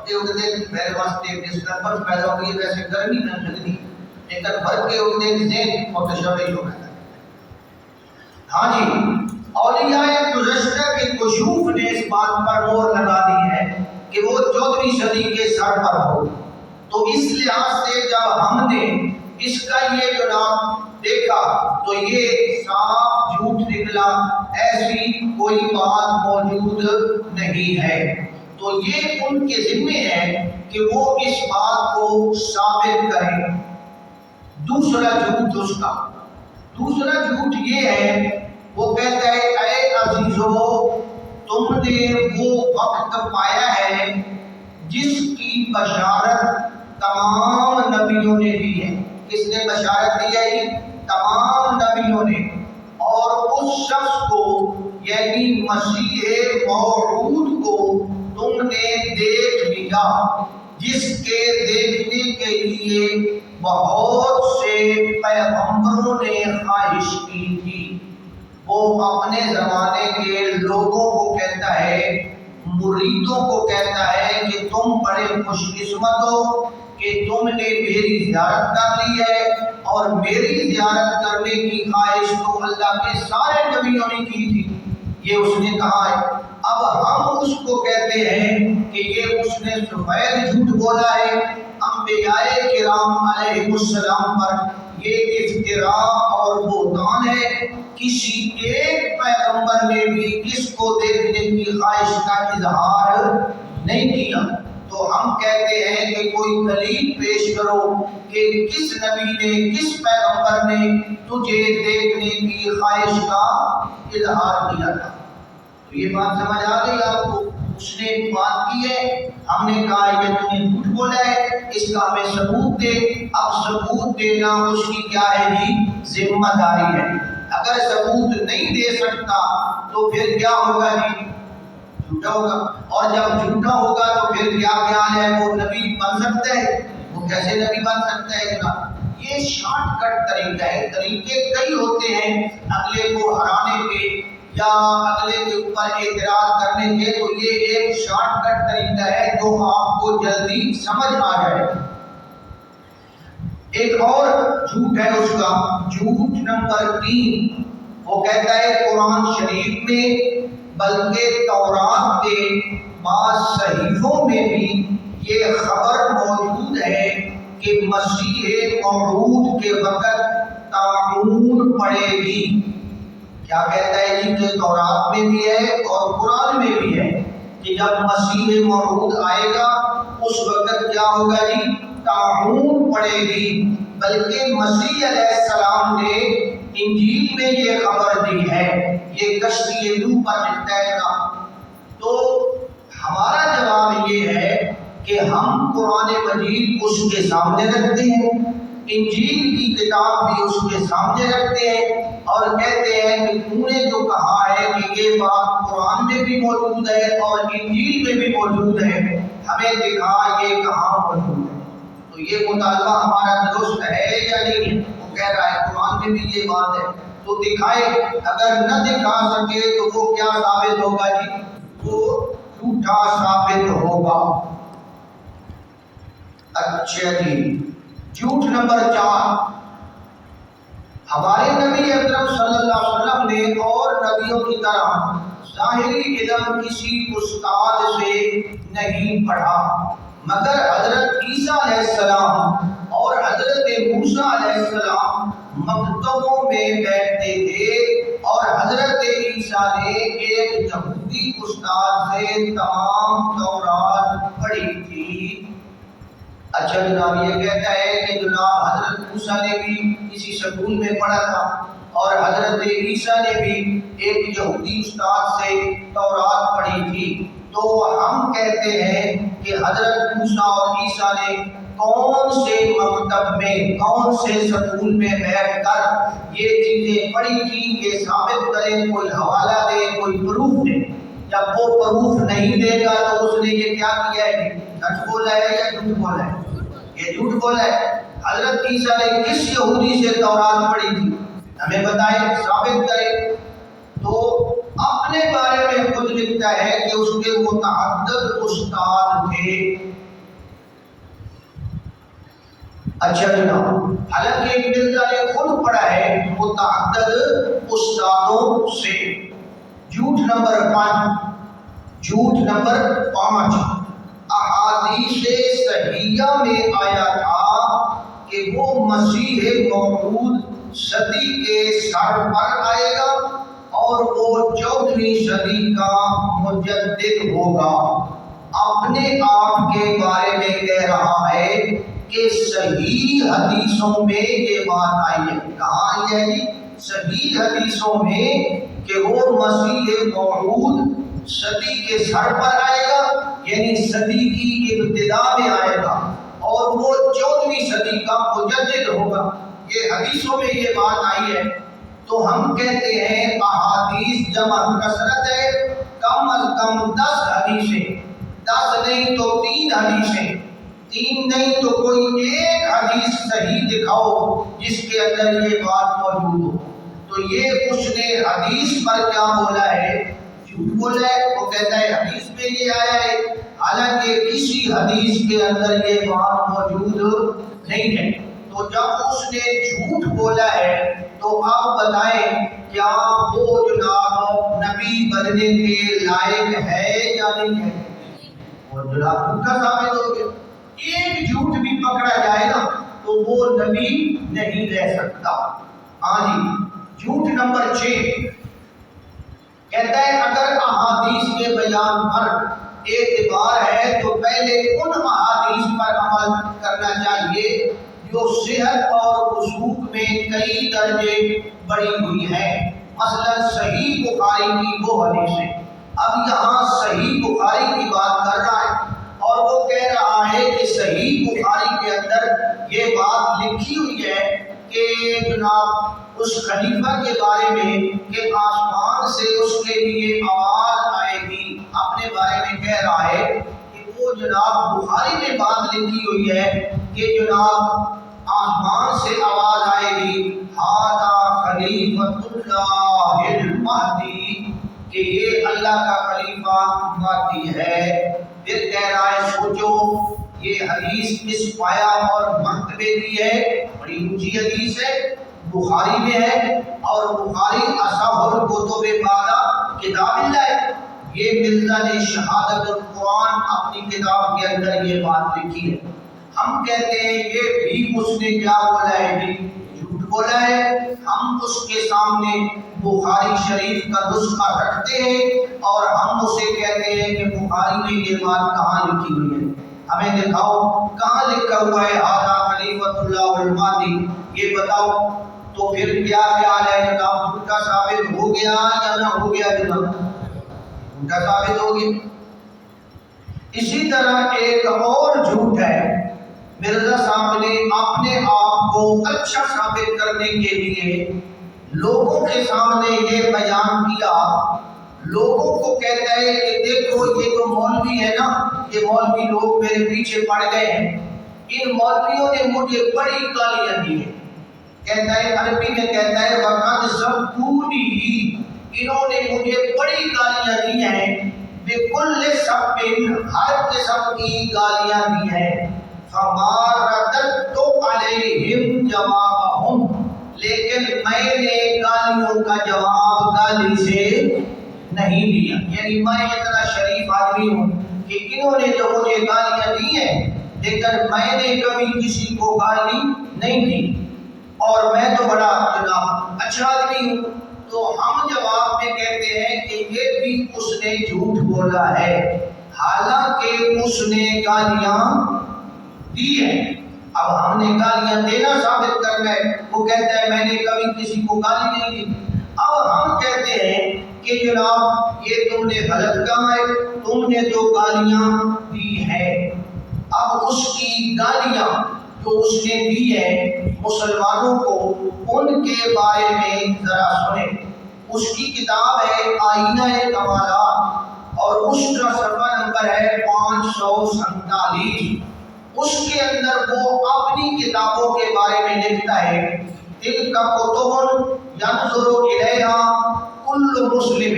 پکے اگتے میرے واسطے جس نمبر پیدا ہوئی ہے ویسے گرمی نہ لگنی لیکن بھر کے اگتے ذہن متشوش ہو گیا۔ ہاں جی، اولیاء گزشتہ کے کشوف نے اس بات پر مہر لگا دی ہے کہ وہ 14ویں صدی کے سر پر ہو۔ تو اس لحاظ سے جب ہم نے اس کا یہ جناب دیکھا تو یہ صاف جھوٹ نکلا، ایسی کوئی بات موجود نہیں ہے۔ تو یہ ان کے ذمے ہے کہ وہ اس بات کو ثابت کریں۔ دوسرا جھوٹ یہ ہے، وہ کہتا ہے اے عزیزو، تم نے وہ وقت پایا ہے جس کی بشارت تمام نبیوں نے دی ہے۔ کس نے بشارت دی ہے؟ تمام نبیوں نے۔ اور اس شخص کو یعنی مسیح موعود کو تم نے دیکھ لیا، جس کے دیکھنے کے لیے بہت سے پیغمبروں نے خواہش کی تھی۔ وہ اپنے زمانے کے لوگوں کو کہتا ہے، مریدوں کو کہتا ہے کہ تم بڑے خوش قسمت ہو کہ تم نے میری زیارت کر لی ہے، اور میری زیارت کرنے کی خواہش تو اللہ کے سارے نبیوں نے کی تھی، یہ اس نے کہا ہے۔ اب ہم اس کو کہتے ہیں کہ یہ اس نے سفید جھوٹ بولا ہے۔ انبیاء کرام علیہ السلام پر یہ افتراء اور بہتان ہے۔ کسی ایک پیغمبر نے بھی اس کو دیکھنے کی خواہش کا اظہار نہیں کیا۔ تو ہم کہتے ہیں کہ کوئی دلیل پیش کرو کہ کس نبی نے، کس پیغمبر نے تجھے دیکھنے کی خواہش کا اظہار کیا تھا۔ تو یہ بات سمجھ آ گئی آپ کو؟ اس نے بات کی ہے، ہم نے کہا یہ تم نے جھوٹ بولا ہے، اس کا ہمیں ثبوت دے۔ اب ثبوت دینا اس کی کیا ہے جی؟ ذمہ داری ہے۔ اگر ثبوت نہیں دے سکتا تو پھر کیا ہوگا جی؟ جھوٹا ہوگا۔ اور جب جھوٹا ہوگا تو پھر کیا خیال ہے، وہ نبی بن سکتا ہے؟ وہ کیسے نبی بن سکتا ہے جناب؟ یہ شارٹ کٹ طریقہ ہے۔ طریقے کئی ہوتے ہیں اگلے کو ہرانے کے یا اگلے کے اوپر اعتراض کرنے کے، تو یہ ایک شارٹ کٹ طریقہ ہے جو آپ کو جلدی سمجھ آ جائے۔ ایک اور جھوٹ ہے اس کا، جھوٹ نمبر 3، وہ کہتا ہے قرآن شریف میں بلکہ تورات کے بعض صحیفوں میں بھی یہ خبر موجود ہے کہ مسیح موعود کے وقت طاعون پڑے گی۔ کیا کہتا ہے جی؟ کہ تورات میں بھی ہے اور قرآن میں بھی ہے کہ جب مسیح موعود آئے گا اس وقت کیا ہوگا جی؟ طاعون پڑے گی۔ بلکہ مسیح علیہ السلام نے انجیل میں یہ خبر دی ہے، یہ کشتی نوح پر لکھتا ہے نا۔ تو ہمارا جواب یہ ہے کہ ہم قرآن مجید اس کے سامنے رکھتے ہیں، انجیل کی کتاب بھی اس کے سامنے رکھتے ہیں، اور کہتے ہیں کہ تم نے جو کہا ہے کہ یہ بات قرآن میں بھی موجود ہے اور انجیل میں بھی موجود ہے، ہمیں دکھا یہ کہاں موجود ہے۔ تو یہ مطالبہ ہمارا درست ہے یا نہیں؟ وہ کہہ رہا ہے قرآن میں بھی یہ بات ہے، تو دکھائے۔ اگر نہ دکھا سکے تو وہ کیا ثابت ہوگا جی؟ وہ جھوٹا ثابت ہوگا۔ اچھا جی، جھوٹ نمبر 4، ہمارے نبی اکرم صلی اللہ علیہ وسلم نے اور نبیوں کی طرح ظاہری علم کسی استاد سے نہیں پڑھا، مگر حضرت عیسیٰ علیہ السلام اور حضرت موسیٰ علیہ السلام مکتبوں میں بیٹھتے تھے، اور حضرت عیسیٰ نے ایک یہودی استاد سے تمام تورات پڑھی تھی۔ اچھا جناب، یہ کہتا ہے کہ جناب حضرت موسیٰ نے بھی کسی سکول میں پڑھا تھا اور حضرت عیسیٰ نے بھی ایک یہودی استاد سے تورات پڑھی تھی۔ تو ہم کہتے ہیں کہ حضرت موسیٰ اور عیسیٰ نے کون سے مکتب میں، کون سے سکول میں بیٹھ کر یہ چیزیں پڑھی تھی، یہ ثابت کریں، کوئی حوالہ دے، کوئی پروف دے۔ جب وہ پروف نہیں دے گا تو اس نے یہ کیا کیا ہے؟ سچ بولا ہے یا جھوٹ بولا ہے؟ یہ جھوٹ بولا ہے۔ حضرت عیسیٰ نے کس یہودی سے تورات پڑھی تھی؟ ہمیں بتائیں، ثابت کریں۔ تو اپنے بارے میں خود لکھتا ہے کہ اس کے متعدد استاد تھے، اچھا جناب، حالانکہ مرزا نے خود پڑھا ہے متعدد استادوں سے۔ جھوٹ نمبر 5 احادیث صحیحہ میں آیا تھا کہ وہ مسیح موعود صدی کے سر پر آئے گا اور وہ 14ویں صدی کا مجدد ہوگا۔ اپنے آپ کے بارے میں کہہ رہا ہے کہ صحیح حدیثوں میں یہ بات آئی ہے۔ کہاں آئی ہے جی؟ صحیح حدیثوں میں کہ وہ مسیح موعود صدی کے سر پر آئے گا، یعنی صدی کی ابتدا میں آئے گا، اور وہ 14ویں صدی کا مجدد ہوگا۔ یہ حدیثوں میں یہ بات آئی ہے۔ تو ہم کہتے ہیں احادیث جمع کثرت ہے، کم از کم 10 حدیثیں، 10 نہیں تو 3 حدیثیں، 3 نہیں تو کوئی ایک حدیث صحیح دکھاؤ جس کے اندر یہ بات موجود ہو۔ تو یہ اس نے حدیث پر کیا بولا ہے؟ جھوٹ بولا ہے۔ وہ کہتا ہے حدیث میں یہ آیا ہے، حالانکہ کسی حدیث کے اندر یہ بات موجود نہیں ہے۔ تو جب اس نے جھوٹ بولا ہے تو آپ بتائیں کیا وہ جناب نبی بننے کے لائق ہے یا نہیں ہے؟ اور جناب جھوٹا ثابت ہو گیا۔ ایک جھوٹ بھی پکڑا جائے نا تو وہ نبی نہیں رہ سکتا۔ ہاں جی، جھوٹ نمبر 6 کہتا ہے اگر احادیث کے بیان پر اعتبار ہے تو پہلے ان احادیث پر عمل کرنا چاہیے جو صحت اور وثوق میں کئی درجے بڑھی ہوئی ہے۔ مثلا صحیح بخاری کی وہ حدیث ہے۔ اب یہاں صحیح بخاری کی بات کر رہا ہے اور وہ کہہ رہا ہے کہ صحیح بخاری کے اندر یہ بات لکھی ہوئی ہے کہ جناب اس خلیفہ کے بارے میں کہ آسمان سے اس کے لیے آواز آئے گی، اپنے بارے میں کہہ رہا ہے کہ وہ جناب بخاری میں بات لکھی ہوئی ہے کہ جناب آسمان سے آواز آئے گی ھذا خلیفۃ اللہ المہدی، کہ یہ اللہ کا خلیفہ مہدی ہے۔ پھر کہہ رہا ہے سوچو یہ حدیث کس پایا اور مرتبے کی ہے؟ بڑی اونچی حدیث ہے، بخاری میں ہے، اور بخاری اصح الکتب بعد کتاب اللہ ہے۔ یہ مرزا نے شہادت القرآن اپنی کتاب کے اندر یہ بات لکھی ہے۔ ہم کہتے ہیں یہ بھی اس نے کیا بولا ہے جی؟ جھوٹ بولا ہے۔ ہم اس کے سامنے بخاری شریف کا نسخہ رکھتے ہیں اور ہم اسے کہتے ہیں کہ بخاری میں یہ بات کہاں لکھی ہوئی ہے؟ ہمیں دکھاؤ کہاں لکھا ہوا ہے ھذا خلیفۃ اللہ المہدی، یہ بتاؤ۔ تو پھر کیا خیال ہے جناب، جھوٹا ثابت ہو گیا یا نہ ہو گیا جناب؟ جھوٹا ثابت ہو گیا۔ اسی طرح ایک اور جھوٹ ہے، مرزا صاحب نے اپنے آپ کو اچھا ثابت کرنے کے لیے لوگوں کے سامنے یہ بیان کیا، لوگوں کو کہتا ہے کہ دیکھو یہ جو مولوی ہے نا، یہ مولوی لوگ میرے پیچھے پڑ گئے ہیں، ان مولویوں نے مجھے بڑی گالیاں دی ہیں۔ کہتا ہے عربی میں کہتا ہے وقد سبونی، انہوں نے مجھے بڑی گالیاں دی ہیں، بکل سب، ہر قسم کی گالیاں دی ہیں، فما رددت علیہم جوابہم، لیکن میں نے گالیوں کا جواب گالی سے نہیں دیا۔ یعنی میں اتنا شریف آدمی ہوں کہ انہوں نے جو مجھے گالیاں دی ہیں لیکن میں نے کبھی کسی کو گالی نہیں دی، اور میں تو بڑا جناب اچھا آدمی ہوں۔ تو ہم جواب میں کہتے ہیں کہ یہ بھی اس نے جھوٹ بولا ہے، حالانکہ اس نے گالیاں دی ہیں۔ اب ہم نے گالیاں دینا ثابت کرنا ہے، وہ کہتا ہے میں نے کبھی کسی کو گالی نہیں دی۔ اب ہم کہتے ہیں کہ جناب یہ تم نے غلط کہا ہے، تم نے تو گالیاں دی ہیں۔ اب اس کی گالیاں جو اس نے دی ہے مسلمانوں کو، ان کے بارے میں ذرا سنیں۔ اس کی کتاب ہے آئینہ کمالات اور اس کا صفحہ نمبر ہے 547۔ اس کے اندر وہ اپنی کتابوں کے بارے میں لکھتا ہے تلک کتب ینظر الیہا کل مسلم،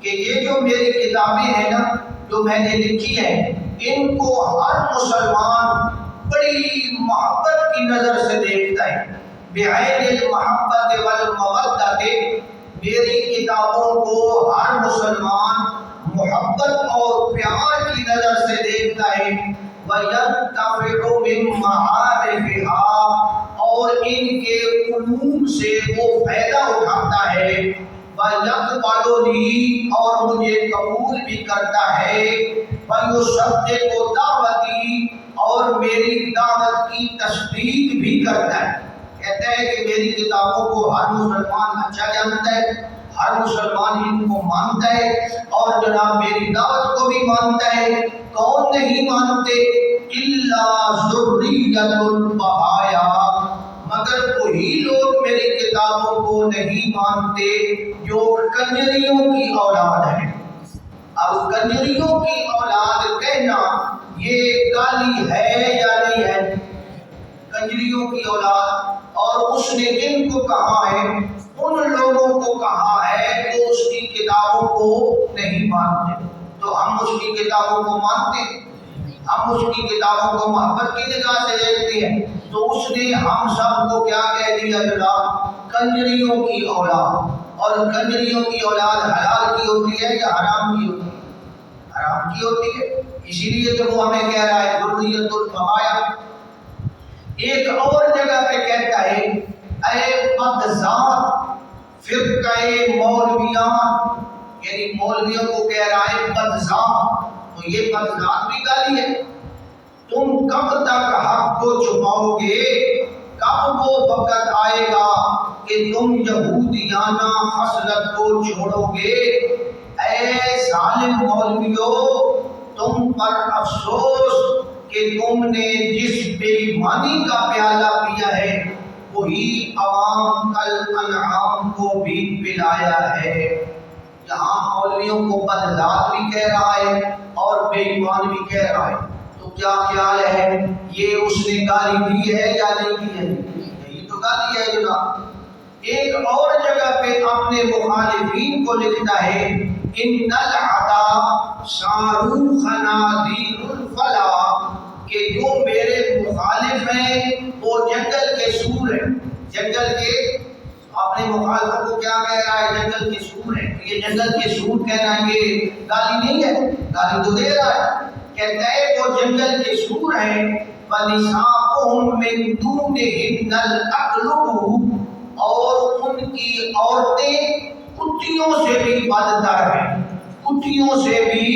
کہ یہ جو میری کتابیں ہیں نا جو میں نے لکھی ہیں، ان کو ہر مسلمان بڑی محبت کی نظر سے دیکھتا ہے. بعین المحبت والمودۃ، میری کتابوں کو ہر مسلمان محبت اور پیار کی نظر سے دیکھتا ہے. وَيَنْتَفِعُ مِنْ مَعَارِفِهَا، اور ان کے علوم سے وہ فائدہ اٹھاتا ہے. وَيَقْبَلُنِي، اور مجھے قبول بھی کرتا ہے. وَيُصَدِّقُ دعوتی، اور میری دعوت کی تصدیق بھی کرتا ہے. کہتا ہے کہ میری کتابوں کو ہر مسلمان اچھا جانتا ہے، ہر مسلمان ان کو مانتا ہے، اور جناب میری دعوت کو بھی مانتا ہے. کون نہیں مانتے؟ الا ذریۃ البہایا، مگر وہی لوگ میری کتابوں کو نہیں مانتے جو کنجریوں کی اولاد ہیں. اب کنجریوں کی اولاد کہنا یہ گالی ہے یا نہیں ہے؟ کنجریوں کی اولاد. اور اس نے کن کو کہا ہے؟ ان لوگوں کو کہا ہے جو اس کی کتابوں کو نہیں مانتے. تو ہم اس کی کتابوں کو مانتے ہیں، ہم اس کی کتابوں کو محبت کی نگاہ سے دیکھتے ہیں. تو اس نے ہم سب کو کیا کہہ دیا جناب؟ کنجریوں کی اولاد. اور کنجریوں کی اولاد حلال کی ہوتی ہے یا حرام کی ہوتی ہے؟ حرام کی ہوتی ہے. اسی لیے تو وہ ہمیں کہہ رہا ہے ذریۃ البہایا. ایک اور جگہ پہ کہتا ہے اے بدذات فرقہ مولویان، یعنی مولویوں کو کہہ رہا ہے بدذات. تو یہ بدذات بھی گالی ہے. تم کب تک حق کو چھپاؤ گے؟ کب وہ وقت آئے گا کہ تم یہودیانہ خصلت کو چھوڑو گے؟ اے ظالم مولویو، تم پر افسوس کہ تم نے جس بے ایمانی کا پیالہ پیا ہے وہی عوام الانعام کو بھی پلایا ہے. یہاں مولویوں کو بدذات بھی کہہ رہا ہے اور بے ایمان بھی کہہ رہا ہے. تو کیا خیال ہے، یہ اس نے گالی دی ہے یا نہیں دی ہے؟ یہی تو گالی ہے جناب. ایک اور جگہ پہ اپنے مخالفین کو لکھتا ہے ان العدا صاروخ نادیر الفلا، کہ جو میرے مخالف ہیں وہ جنگل کے سور ہیں. جنگل کے، اپنے مخالفوں کو کیا کہہ رہا ہے؟ جنگل کے سور ہیں. یہ جنگل کے سور کہنا یہ گالی نہیں ہے، گالی تو دے رہا ہے. کہتا ہے وہ جنگل کے سور ہیں. وَنِسَاؤُهُم مِّن دُونِهِنَّ الْأَقْلُبُ، اور ان کی عورتیں کتیوں سے بھی بدتر ہیں. کتیوں سے بھی،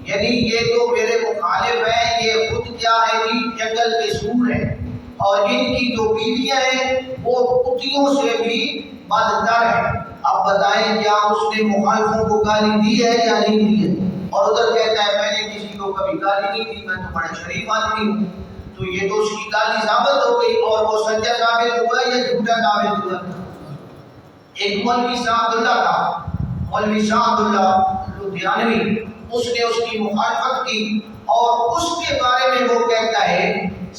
یعنی یہ تو میرے مخالف ہیں، یہ خود کیا ہے جی؟ جنگل کے سور ہیں. اور ان کی جو بیویاں ہیں وہ کتیوں سے بھی بدتر ہیں. اب بتائیں کیا اس نے مخالفوں کو گالی دی ہے یا نہیں دی ہے؟ اور ادھر کہتا ہے میں نے کسی کو کبھی گالی نہیں دی، میں تو بڑا شریف آدمی ہوں. تو یہ تو اس کی گالی ثابت ہو گئی، اور وہ سچا ثابت ہوا یا جھوٹا ثابت ہوا؟ ایک مولوی شاہ اللہ تھا، مولوی شاہ اللہ لدھیانوی، اس نے اس کی مخالفت کی اور اس کے بارے میں وہ کہتا ہے،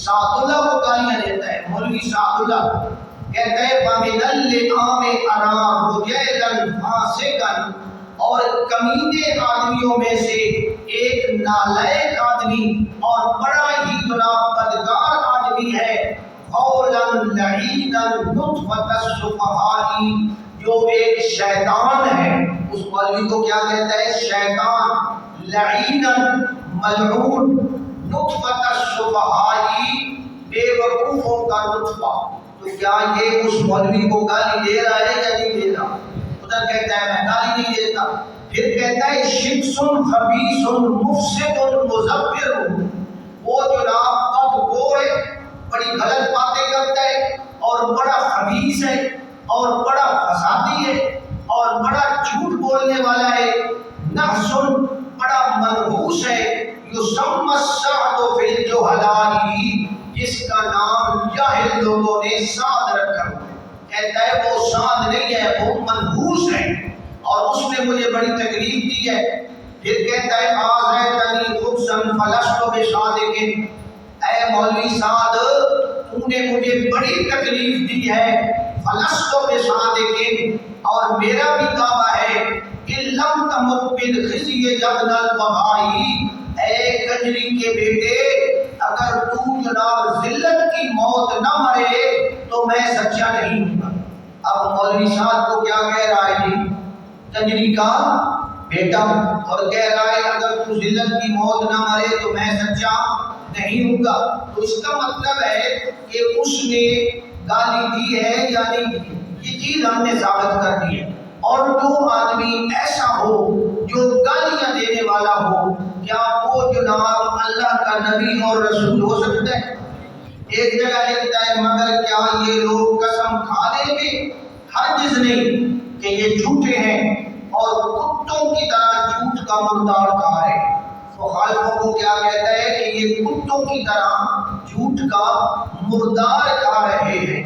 شاہ اللہ کو گالیاں دیتا ہے. مولوی شاہ اللہ کہتا ہے فَمِنَ اللِّئَامِ أَرَى رُجَيْلًا فَاسِقًا، اور کمینے آدمیوں میں سے ایک نالائق آدمی اور بڑا ہی جناب بدکار آدمی ہے. قولاً لعیناً نطفۃ السفہاء، جو ایک شیطان ہے. اس مولوی کو کیا کہتا ہے؟ شیطان. لعیناً ملعون، نطفۃ السفہاء بے وقوفوں کا نطفہ. تو کیا یہ اس مولوی کو گالی دے رہا ہے یا نہیں دے رہا؟ ادھر کہتا ہے میں گالی نہیں دیتا. پھر کہتا ہے شخص خبیث مفسد مزبر، وہ جناب بدگو ہے، بڑی غلط باتیں کرتا ہے اور بڑا خبیث ہے اور بڑا فسادی ہے اور بڑا جھوٹ بولنے والا ہے. نحس، بڑا منحوس ہے. یسمى السعد فی الجہلاء، جس کا نام جاہل لوگوں نے سعد رکھا ہے. کہتا ہے وہ سعد نہیں ہے، وہ منحوس ہے اور اس نے مجھے بڑی تکلیف دی ہے. پھر کہتا ہے آذیتنی خبثا فلست بصادق، اے مولوی سعد تو نے مجھے بڑی تکلیف دی ہے. فلست بصادق، اور میرا بھی دعویٰ ہے کہ لم تمت بالخزي يا ابن البغائی، اے کنجری کے بیٹے اگر تو جناب ذلت کی موت نہ مرے تو میں سچا نہیں ہوں گا۔ اب مولوی صاحب کو کیا کہہ رہا ہے جی؟ تنجری کا بیٹا، اور کہہ رہا ہے اگر تو ذلت کی موت نہ مرے تو میں سچا نہیں ہوں گا۔ تو اس کا مطلب ہے کہ اس نے گالی دی ہے، یعنی یہ چیز ہم نے ثابت کر دی ہے۔ اور جو آدمی ایسا ہو جو گالیاں دینے والا ہو، کیا وہ جناب اللہ کا نبی اور رسول ہو سکتا ہے؟ ایک جگہ لکھتا ہے مگر کیا یہ لوگ قسم کھا لیں گے؟ ہرگز نہیں کہ یہ جھوٹے ہیں اور کتوں کی طرح جھوٹ کا مردار کھا رہے ہیں۔ مخالفوں کو کیا کہتا ہے کہ یہ کتوں کی طرح جھوٹ کا مردار کھا رہے ہیں۔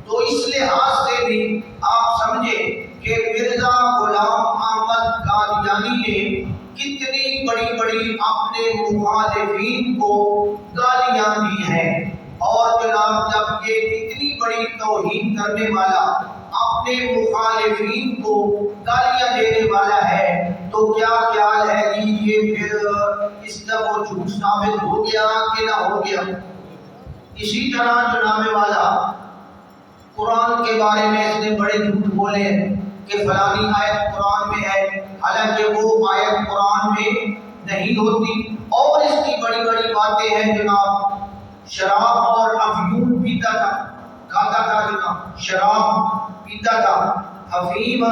تو اس لحاظ سے بھی آپ سمجھیں کہ مرزا غلام احمد قادیانی نے کتنی بڑی بڑی اپنے مخالفین کو گالیاں دی ہیں، اور جناب جب یہ اتنی بڑی توہین کرنے والا اپنے مخالفین کو گالیاں دینے والا ہے تو کیا خیال ہے کہ یہ پھر اس کا وہ جھوٹ ثابت ہو گیا کہ نہ ہو گیا؟ اسی طرح جناب والا قرآن کے بارے میں اس نے بڑے جھوٹ بولے ہیں کہ فلانی آیت قرآن میں ہے، حالانکہ وہ آیت قرآن میں نہیں ہوتی۔ اور اس کی بڑی بڑی باتیں ہیں جناب، شراب اور افیون پیتا تھا، کھاتا تھا جناب، شراب پیتا تھا، افیم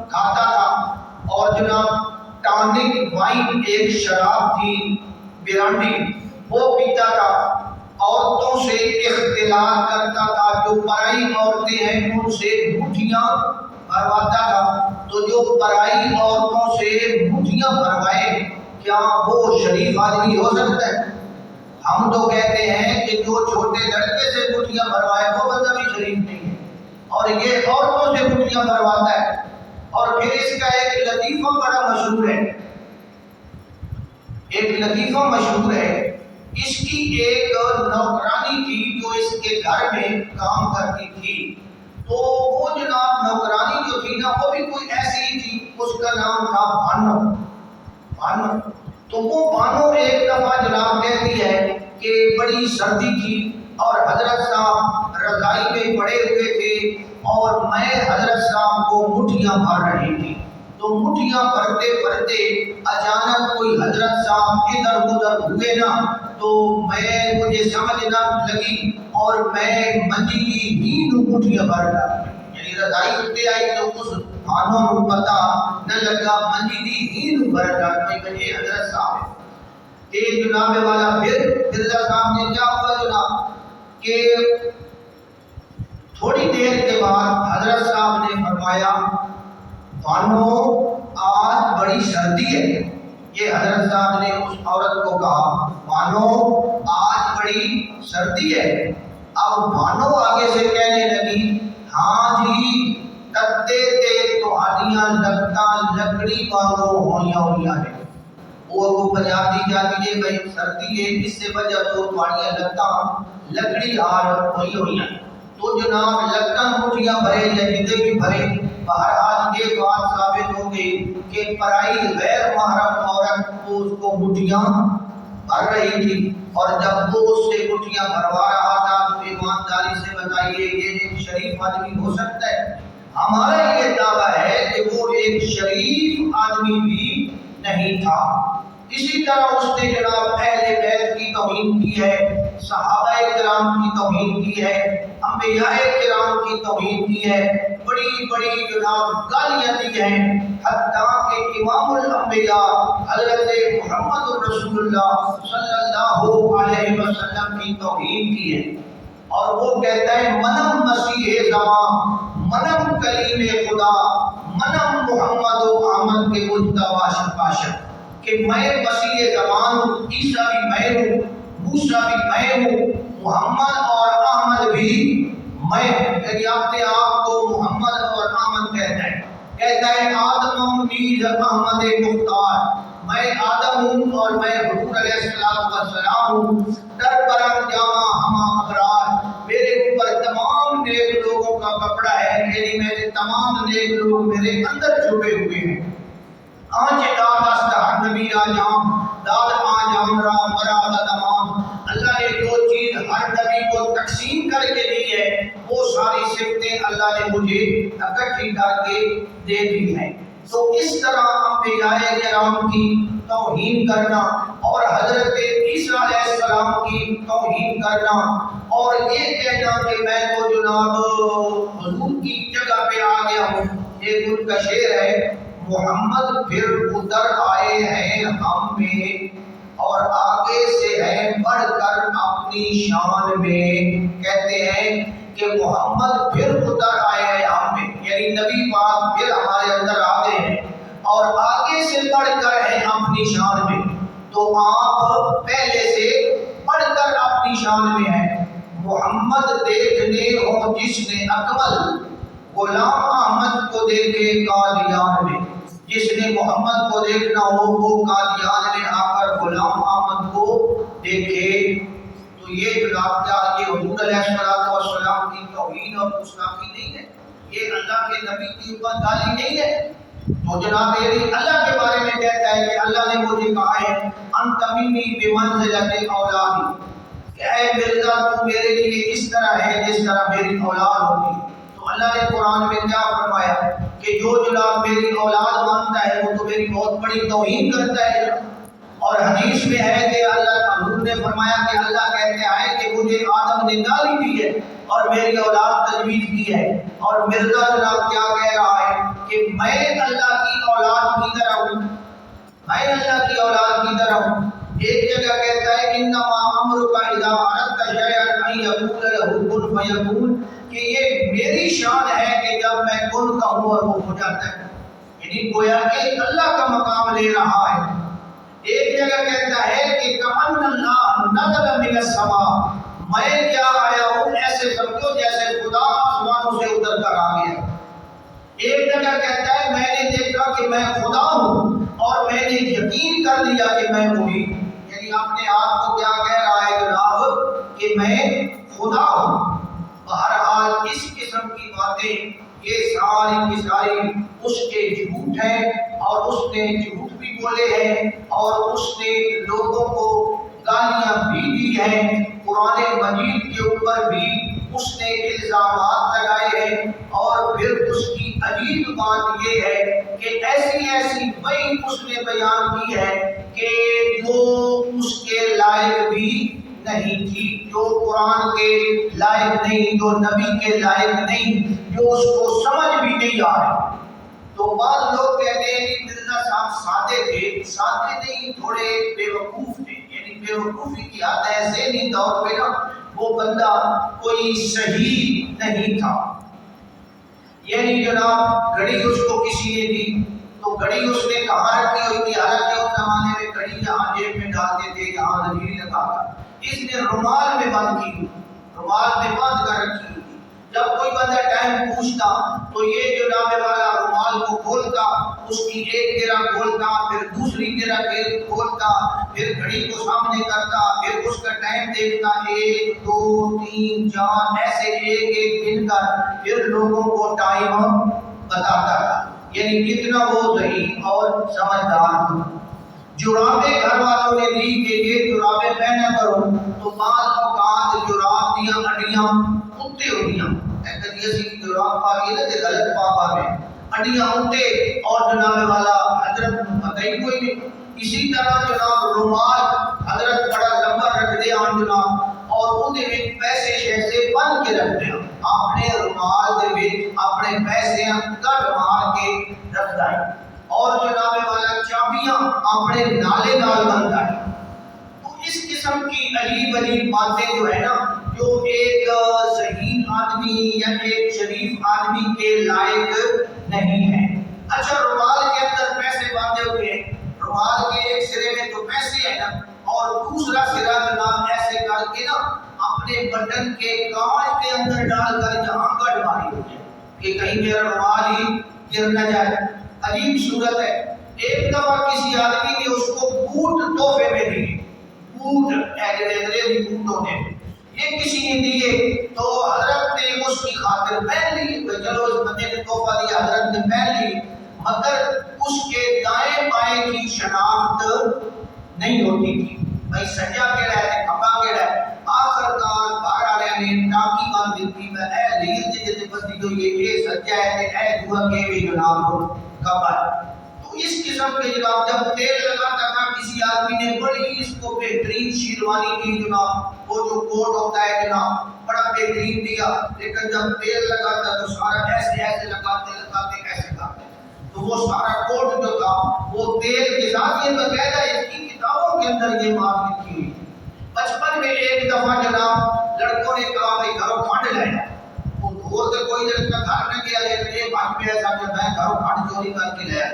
کھاتا تھا، اور جناب ٹانک وائن ایک شراب تھی برانڈی، وہ پیتا تھا، عورتوں سے اختلاط کرتا تھا، جو پرائی عورتیں ہیں ان سے مٹھیاں بھرواتا تھا۔ تو جو پرائی عورتوں سے مٹھیاں بھروائے کیا وہ شریف آدمی ہو سکتا ہے؟ ہم تو کہتے ہیں کہ جو چھوٹے لڑکے سے مٹھیاں بھروائے وہ بندہ بھی شریف نہیں ہے، اور یہ عورتوں سے مٹھیاں بھرواتا ہے۔ اور پھر اس کا ایک لطیفہ بڑا مشہور ہے، ایک لطیفہ مشہور ہے، اس کی ایک نوکرانی تھی جو اس کے گھر میں کام کرتی تھی۔ تو وہ جناب نوکرانی جو تھی نا وہ بھی کوئی ایسی ہی تھی، اس کا نام تھا بانو۔ تو وہ بانو ایک دفعہ جناب کہتی ہے کہ بڑی سردی تھی اور حضرت صاحب رضائی میں پڑے ہوئے تھے اور میں حضرت صاحب کو مٹھیاں بھر رہی تھی۔ تو مٹھیاں بھرتے بھرتے اچانک کوئی حضرت صاحب ادھر ادھر ہوئے نا، تو مجھے سمجھ نہ لگی اور میں منجی کی ہی مٹھیاں بھر ڈالی، یعنی رضائی اٹھتے آئی تو اس بانو کو پتا نہ لگا، منجی کی ہی بھر ڈالی مجھے حضرت صاحب کہ جناب والا۔ پھر مرزا صاحب نے کیا ہوا جناب کہ تھوڑی دیر کے بعد حضرت صاحب نے فرمایا بانو آج بڑی سردی ہے۔ یہ حضرت صاحب نے اس عورت کو کہا بانو آج بڑی سردی ہے۔ اب بانو آگے سے کہنے لگی ہاں جی تتے تے تہاڈیاں لتاں لکڑی وانگوں ہوئیاں ہوئیاں ہیں۔ وہ پنجاب دی جاتی ہے بھائی سردی ہے، اس سے وجہ تو تہاڈیاں لتاں لکڑی ہار ہوئی ہوئیاں۔ تو جناب لتاں مٹھیاں بھرے یا جتنے بھی بھرے، بہرحال یہ بات ثابت ہو گئی کہ پرائی غیر محرم عورت کو اس کو مٹھیاں بھر رہی تھی، اور جب وہ اس سے مٹھیاں بھروا رہا تھا تو ایمانداری سے بتائیے یہ ایک شریف آدمی ہو سکتا ہے؟ ہمارا یہ دعویٰ ہے کہ وہ ایک شریف آدمی بھی نہیں تھا۔ اسی طرح اس نے جناب اہل بیت کی توہین کی ہے، صحابہ کرام کی توہین کی ہے، انبیاء کرام کی توہین کی ہے، بڑی بڑی جناب گالیاں دی ہیں، حتیٰ کہ امام الانبیاء حضرت محمد رسول اللہ صلی اللہ علیہ وسلم کی توہین کی ہے۔ اور وہ کہتا ہے منم مسیح زمان، منم کلیم خدا، منم محمد و احمد کے مجتبی شفاشت، کہ میں مسیح زمان ہوں، عیسیٰ بھی میں ہوں، موسیٰ بھی میں ہوں، محمد اور احمد بھی میں ہوں۔ یعنی اپنے آپ کو محمد اور احمد کہتا ہے آدم نیز احمد مختار، میں آدم ہوں اور میں حضور علیہ السلام ہوں، در برم جامع ہما ابرار، میرے اوپر تمام نیک لوگوں کا کپڑا ہے، یعنی میرے تمام نیک لوگ میرے اندر چھپے ہوئے ہیں۔ آج داد است ہر نبی آجام، داد آجام را مراد تمام، اللہ نے صفتیں اللہ نے مجھے اکٹھی کر کے دے دی ہیں۔ تو اس طرح انبیاء کرام کی توہین کرنا اور حضرت عیسیٰ علیہ السلام کی توہین کرنا اور یہ کہنا کہ میں تو جناب حضور کی جگہ پہ آ گیا ہوں، ایک ان کا شعر ہے، محمد پھر اتر آئے ہیں ہم میں اور آگے سے ہے بڑھ کر اپنی شان میں۔ کہتے ہیں کہ محمد پھر اتر آئے ہیں ہم میں، یعنی نبی پاک پھر ہمارے اندر آ گئے ہیں اور آگے سے بڑھ کر ہیں اپنی شان میں۔ تو آپ پہلے سے بڑھ کر اپنی شان میں ہیں۔ محمد دیکھنے ہو جس نے اکمل، غلام احمد کو دیکھے قادیان میں۔ جس نے محمد کو دیکھنا ہو وہ قادیان میں آ کر غلام احمد کو دیکھے۔ تو یہ جناب کیا یہ حضور علیہ السلام کی توہین اور گستاخی نہیں ہے؟ یہ اللہ کے نبی کی اوپر گالی نہیں ہے؟ تو جناب یہ اللہ کے بارے میں کہتا ہے کہ اللہ نے مجھے کہا ہے انت منی بمنزلۃ اولادی، کہ اے مرزا تو میرے لیے اس طرح ہے جس طرح میری اولاد ہوتی ہے۔ تو اللہ نے قرآن میں کیا فرمایا کہ جو جناب میری اولاد مانتا ہے وہ تو میری بہت بڑی توہین کرتا ہے۔ اور حدیث میں ہے کہ اللہ حضور نے فرمایا کہ اللہ کہتے ہیں کہ مجھے آدم نے گالی دی ہے اور میری اولاد تجویز کی ہے، اور مرزا جناب کیا کہہ رہا ہے کہ میں اللہ کی اولاد کی طرح ہوں، میں اللہ کی اولاد کی طرح ہوں۔ ایک جگہ کہتا ہے انما امرک اذا اردت شیئا ان یقول له کن فیکون، کہ یہ میری شان ہے کہ جب میں کن کہوں اور وہ ہو جاتا ہے، یعنی گویا کہ اللہ کا مقام لے رہا ہے۔ ایک جگہ کہتا ہے کہ کأن اللہ نزل من السماء، میں کیا آیا ہوں ایسے سمجھو جیسے خدا آسمانوں سے اتر کر آ گیا۔ ایک جگہ کہتا ہے میں نے دیکھا کہ میں خدا ہوں اور میں نے یقین کر لیا کہ میں وہی، یعنی اپنے آپ کو کیا کہہ رہا ہے جناب کہ میں خدا ہوں۔ بہرحال اس قسم کی باتیں یہ ساری کی ساری اس کے جھوٹ ہیں، اور اس نے جھوٹ بھی بولے ہیں اور اس نے لوگوں کو گالیاں بھی دی ہیں۔ قرآن مجید کے اوپر بھی اس نے الزامات لگائے ہیں، اور پھر اس کی عجیب بات یہ ہے کہ ایسی ایسی وحی اس نے بیان کی ہے کہ جو اس کے لائق بھی نہیں تھی، جو قرآن کے لائق نہیں، جو نبی کے لائق نہیں، جو اس کو سمجھ بھی نہیں آ رہی۔ تو بعض لوگ کہتے ہیں کہ مرزا صاحب سادے تھے، سادے نہیں تھوڑے بے وقوف تھے، یعنی بے وقوفی کی حد ہے، ذہنی طور پہ نا وہ بندہ کوئی صحیح نہیں تھا۔ یعنی جناب گھڑی اس کو کسی نے دی تو گھڑی اس نے کہاں رکھی ہوئی تھی؟ حالانکہ اس زمانے میں گھڑی یہاں جیب میں ڈالتے تھے، یہاں زنجیر لگا کر، اس نے رومال میں بند کی ہوئی، رومال میں بند کر رکھی ہوئی تھی۔ جب کوئی بندہ ٹائم پوچھتا تو یہ جو نامے والا رومال کو کھولتا، اس کی ایک گرہ کھولتا، پھر دوسری گرہ کھولتا، پھر گھڑی کو سامنے کرتا، پھر اس کا ٹائم دیکھتا، 1 2 3 4 ایسے ایک ایک گن کر پھر لوگوں کو ٹائم بتاتا تھا۔ یعنی کتنا وہ ذہین اور سمجھدار تھا۔ جرابیں گھر والوں نے دی کہ یہ جرابیں پہنا کرو، تو بعض اوقات جراب دیا اڈیاں کتے ہوئیاں، کبھی اسی کی جراب پا گئی نا کہ غلط پاپا میں اڈیاں اٹھے، اور جناب والا حضرت پتہ ہی کوئی نہیں۔ اسی طرح جناب رومال حضرت بڑا لمبا رکھ دیا جناب، اور ان دے پیسے شیسے بن کے رکھ دیا، اپنے رومال دے اپنے پیسے کٹ مار کے رکھ دائیں، اور جناب والا چابیاں اپنے نالے نال بنتا ہے۔ تو اس قسم کی عجیب عجیب باتیں جو ہے نا، جو ایک ذہین آدمی یا ایک شریف آدمی کے لائق نہیں ہے۔ اچھا، رومال کے اندر پیسے باندھے ہوئے ہیں، رومال کے ایک سرے میں تو پیسے ہیں نا، اور دوسرا سرا جناب ایسے کر کے نا اپنے بٹن کے کانچ کے اندر ڈال کر جہاں کٹ ماری ہو جائے کہ کہیں میرا رومال ہی گر نہ جائے۔ عجیب صورت ہے۔ ایک دفعہ کسی آدمی نے اس کو بوٹ تحفے میں دیے، بوٹ انگریزی بوٹ ہوتے ہیں، یہ کسی نے دیے، تو حضرت نے اس کی خاطر پہن لی، چلو اس بندے نے تحفہ دیا، حضرت نے پہن لی، مگر اس کے دائیں بائیں کی شناخت نہیں ہوتی تھی، بھائی سجا کیڑا ہے کھپا کیڑا ہے۔ آخر کار باہر والے نے ٹاکی باندھ دی، میں اے لیے بندی تو یہ سچا ہے کہ اے دعا کے بھی جناب قبر. تو اس قسم کے جناب جب تیل لگاتا تھا کسی آدمی نے بڑی اس کو بہترین شیروانی دی جناب, وہ جو کوٹ ہوتا ہے جناب بڑا بہترین دیا, لیکن جب تیل لگاتا تو سارا ایسے ایسے لگاتے ایسے کرتے, تو وہ سارا کوٹ جو تھا وہ تیل کے ساتھ, یہ باقاعدہ اس کی کتابوں کے اندر یہ بات لکھی ہوئی. بچپن میں ایک دفعہ جناب لڑکوں نے کہا بھائی گھروں کھانڈ لایا, وہ دور سے کوئی لڑکا گھر نہ گیا, لیکن یہ بات پہ ایسا کہ میں گھروں کھانڈ چوری کر کے لایا.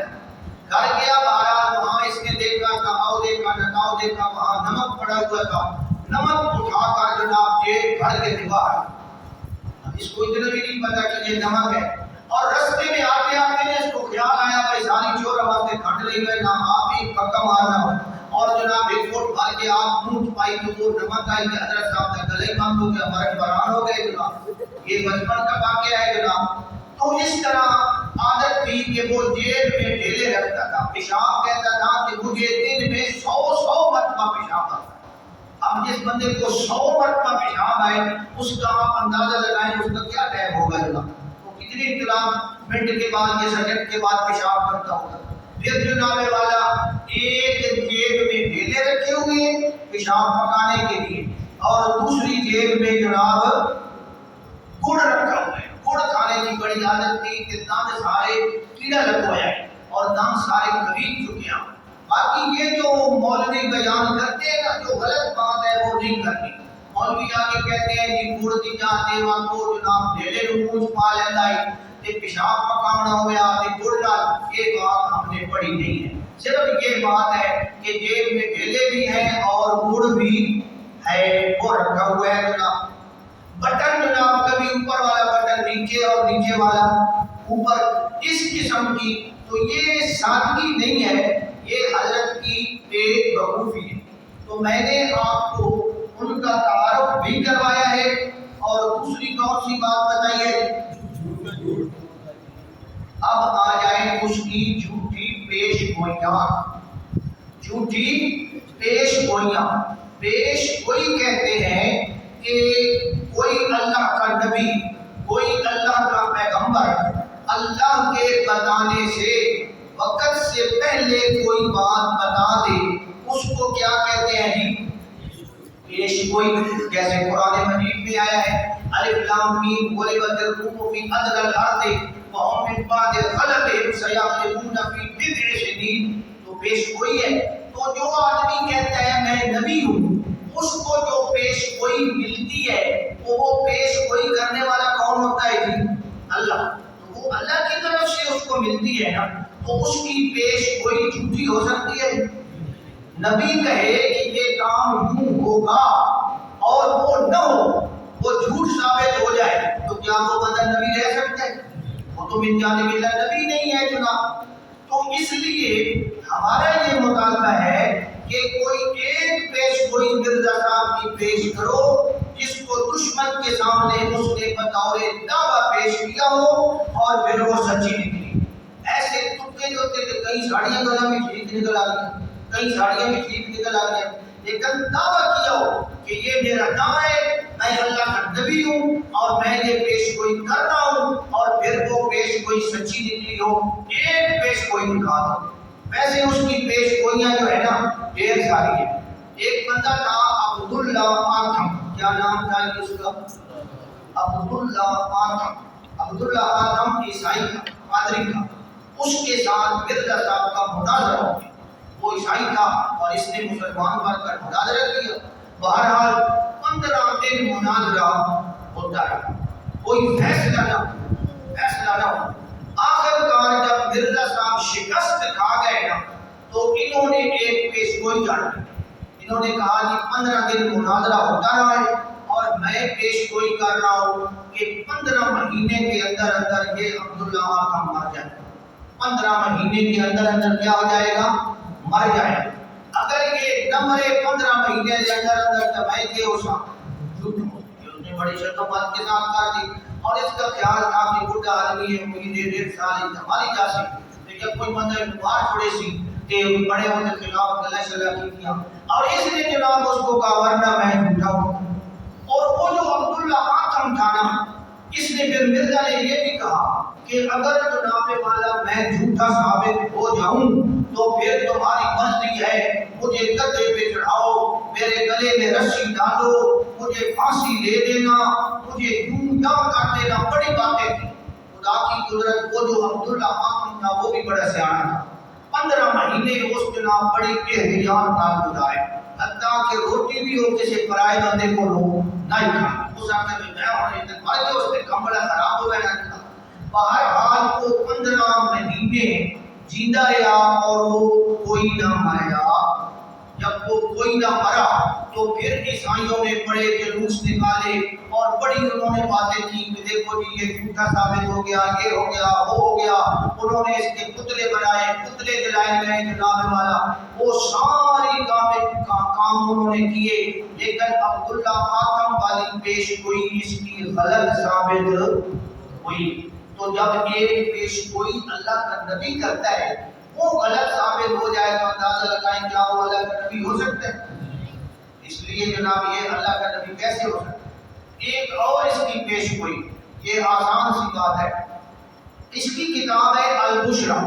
گھر گیا باہر, وہاں اس نے دیکھا نکاؤ دیکھا نکاؤ دیکھا, وہاں نمک پڑا ہوا تھا, نمک اٹھا کر جناب یہ گھر کے دیوار, اس کو اتنا بھی نہیں پتا کہ یہ نمک ہے, اور رستے میں آتے آتے نے اس کو خیال آیا بھائی ساری چور آواز سے کھانڈ لے گئے, نام آپ ہی پکا مارنا ہو, اور جناب ایک فوٹ بھر کے آپ منہ چھپائی تو وہ نمک آئی کہ حضرت صاحب کا گلے بند ہو گیا, ہمارے بران ہو گئے جناب. یہ بچپن کا واقعہ ہے جناب. تو اس طرح عادت تھی کہ وہ جیب میں ڈھیلے رکھتا تھا, پیشاب کہتا تھا کہ مجھے دن میں 100 مرتبہ پیشاب آتا ہے. اب جس بندے کو 100 مرتبہ پیشاب آئے اس کا آپ اندازہ لگائیں اس کا کیا ٹائم ہوگا جناب, وہ کتنی اطلاع منٹ کے بعد یا سیکنڈ کے بعد پیشاب کرتا ہوگا. پھر جناب والا ایک جیب میں ڈھیلے رکھے ہوئے پیشاب پکانے کے لیے, اور دوسری جیب میں جناب گڑ رکھا ہوا ہے. گڑ کھانے کی بڑی عادت تھی کہ دم سارے کیڑا لگوایا ہے اور دم سارے خرید چکے ہیں. باقی یہ جو مولوی بیان کرتے ہیں نا, جو غلط بات ہے وہ نہیں کرنی. مولوی آگے کہتے ہیں جی گڑ دی جاتے وہاں کو جناب ڈھیلے رو منہ پا لینا ہے کہ پیشاب پکانا ہو گیا کہ گڑ ڈال, یہ بات ہم نے پڑھی نہیں ہے. صرف یہ بات ہے کہ جیب میں ڈھیلے بھی ہیں اور گڑ بھی ہے وہ رکھا ہوا ہے جناب. بٹن جناب کبھی اوپر والا بٹن نیچے اور نیچے والا اوپر, اس قسم کی. تو یہ سادگی نہیں ہے, یہ حضرت کی بے وقوفی ہے. تو میں نے آپ کو ان کا تعارف بھی کروایا ہے, اور دوسری کون سی بات بتائیے. اب آ جائیں اس کی جھوٹی پیش گوئیاں. جھوٹی پیش گوئیاں, پیش گوئی کہتے ہیں کہ کوئی اللہ کا نبی, کوئی اللہ کا پیغمبر اللہ کے بتانے سے وقت سے پہلے کوئی بات بتا دے, اس کو کیا کہتے ہیں جی, پیش گوئی. جیسے قرآن مجید میں آیا ہے الف لام میم غلبت الروم فی ادنی الارض وهم من بعد غلبهم سيغلبون في بضع سنين. تو پیش گوئی ہے. تو جو آدمی کہتا ہے میں نبی ہوں, اس کو جو پیش گوئی ملتی ہے وہ پیش گوئی کرنے والا کون ہوتا ہے جی, اللہ. تو وہ اللہ کی طرف سے اس کو ملتی ہے نا, تو اس کی پیش گوئی جھوٹی ہو سکتی ہے. نبی کہے کہ یہ کام یوں ہوگا اور وہ نہ ہو, وہ جھوٹ ثابت ہو جائے, تو کیا وہ بندہ نبی رہ سکتا ہے؟ وہ تو من جانب اللہ نبی نہیں ہے جناب. تو اس لیے ہمارا یہ مطالبہ ہے کہ کوئی ایک پیش گوئی مرزا صاحب کی پیش کرو جس کو دشمن کے سامنے اس نے بطور دعویٰ پیش کیا ہو اور پھر وہ سچی نکلی. ایسے تکے جو ہوتے کہ کئی ساڑیاں گلا میں ٹھیک نکل آ گئی, کئی ساڑیاں میں ٹھیک نکل آ گیا, لیکن دعویٰ کیا ہو کہ یہ میرا دعویٰ ہے, میں اللہ کا نبی ہوں اور میں یہ پیش گوئی کر رہا ہوں, اور پھر وہ پیش گوئی سچی نکلی ہو, ایک پیش گوئی دکھا دو. ویسے اس کی پیش گوئیاں جو ہے نا ڈھیر ساری ہیں. ایک بندہ تھا عبداللہ آدم, کیا نام تھا اس کا, عبداللہ آدم. عبداللہ آدم عیسائی تھا, پادری تھا. اس کے ساتھ مرزا صاحب کا مناظرہ ہو گیا. وہ عیسائی تھا اور اس نے مسلمان بن کر مناظرہ کیا. بہرحال 15 دن مناظرہ ہوتا ہے, کوئی فیصلہ نہ ہو. آخر کار جب مرزا صاحب شکست کھا گئے نا, تو انہوں نے ایک پیش گوئی جان دی. انہوں نے کہا کہ 15 دن مناظرہ ہوتا رہا ہے اور میں پیش گوئی کر رہا ہوں کہ 15 مہینے کے اندر اندر یہ عبداللہ آدم مر جائے. 15 مہینے کے اندر اندر کیا ہو جائے گا, مر جائے. اگر یہ نہ مرے 15 مہینے کے اندر اندر تو میں یہ ہو سکتا. اس نے بڑی شکوت کے ساتھ کر دی, اور اس کا خیال تھا کہ بڑھا آدمی ہے, مجھے 1.5 سال ہماری جا سی, لیکن کوئی بندہ مار چھوڑے سی کہ بڑے ہونے کے خلاف گلہ شلہ کی کیا, اور اس نے جناب اس کو کہا ورنہ میں جھوٹا ہوں. اور وہ جو عبداللہ آدم تھا نا, اس نے پھر مرزا نے یہ بھی کہا کہ اگر جناب والا میں جھوٹا ثابت ہو جاؤں تو پھر تمہاری مرضی ہے، مجھے گدھے پہ چڑھاؤ، میرے گلے میں رسی ڈالو، مجھے پھانسی دے دینا، مجھے یوں یاں کر دینا۔ بڑی باتیں تھی۔ خدا کی قدرت، وہ جو عبداللہ حاکم تھا وہ بھی بڑا سیانا تھا۔ 15 مہینے اس جناب بڑی احتیاط نال گزارے، حتیٰ کہ روٹی بھی ہو کسی پرائے بندے کو لو نہیں کھانا۔ اس آخر میں ہونے تک بھائی اس نے کمبڑا خراب ہو گیا تھا۔ بہرحال وہ 15 مہینے جیندہ رہا اور وہ کوئی نہ مرا۔ جب وہ کوئی نہ مرا تو پھر عیسائیوں نے بڑے جلوس نکالے اور بڑی انہوں نے باتیں کی کہ دیکھو جی یہ جھوٹا ثابت ہو گیا، یہ ہو گیا، وہ ہو گیا۔ انہوں نے اس کے پتلے بنائے، پتلے جلائے گئے جناب والا، وہ ساری کام انہوں نے کیے، لیکن عبداللہ حاکم والی پیش گوئی اس کی غلط ثابت ہوئی۔ تو جب ایک پیش گوئی اللہ کا نبی کرتا ہے وہ غلط ثابت ہو جائے تو اندازہ لگائیں کیا وہ اللہ کا نبی ہو سکتا ہے؟ اس لیے جناب یہ اللہ کا نبی کیسے ہو سکتا ہے؟ ایک اور اس کی پیش گوئی، یہ آسان سی بات ہے۔ اس کی کتاب ہے البشرا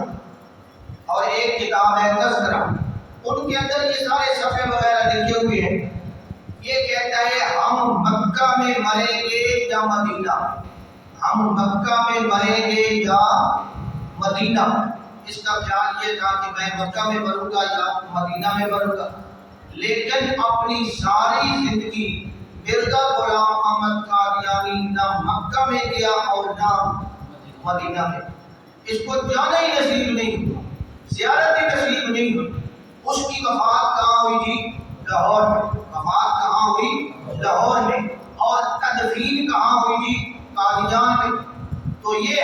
اور ایک کتاب ہے تذکرہ، ان کے اندر یہ سارے صفحے وغیرہ لکھے ہوئے ہیں۔ یہ کہتا ہے ہم مکہ میں مریں گے یا مدینہ، ہم مکہ میں مریں گے یا مدینہ۔ اس کا خیال یہ تھا کہ میں مکہ میں مروں گا یا مدینہ میں مروں گا، لیکن اپنی ساری زندگی مرزا غلام احمد قادیانی نہ مکہ میں گیا اور نہ مدینہ میں۔ اس کو جانا ہی نصیب نہیں ہوا، زیارت ہی نصیب نہیں ہوئی۔ اس کی وفات کہاں ہوئی جی؟ لاہور میں۔ وفات کہاں ہوئی؟ لاہور میں۔ اور تدفین کہاں ہوئی جی؟ قادیان میں۔ تو یہ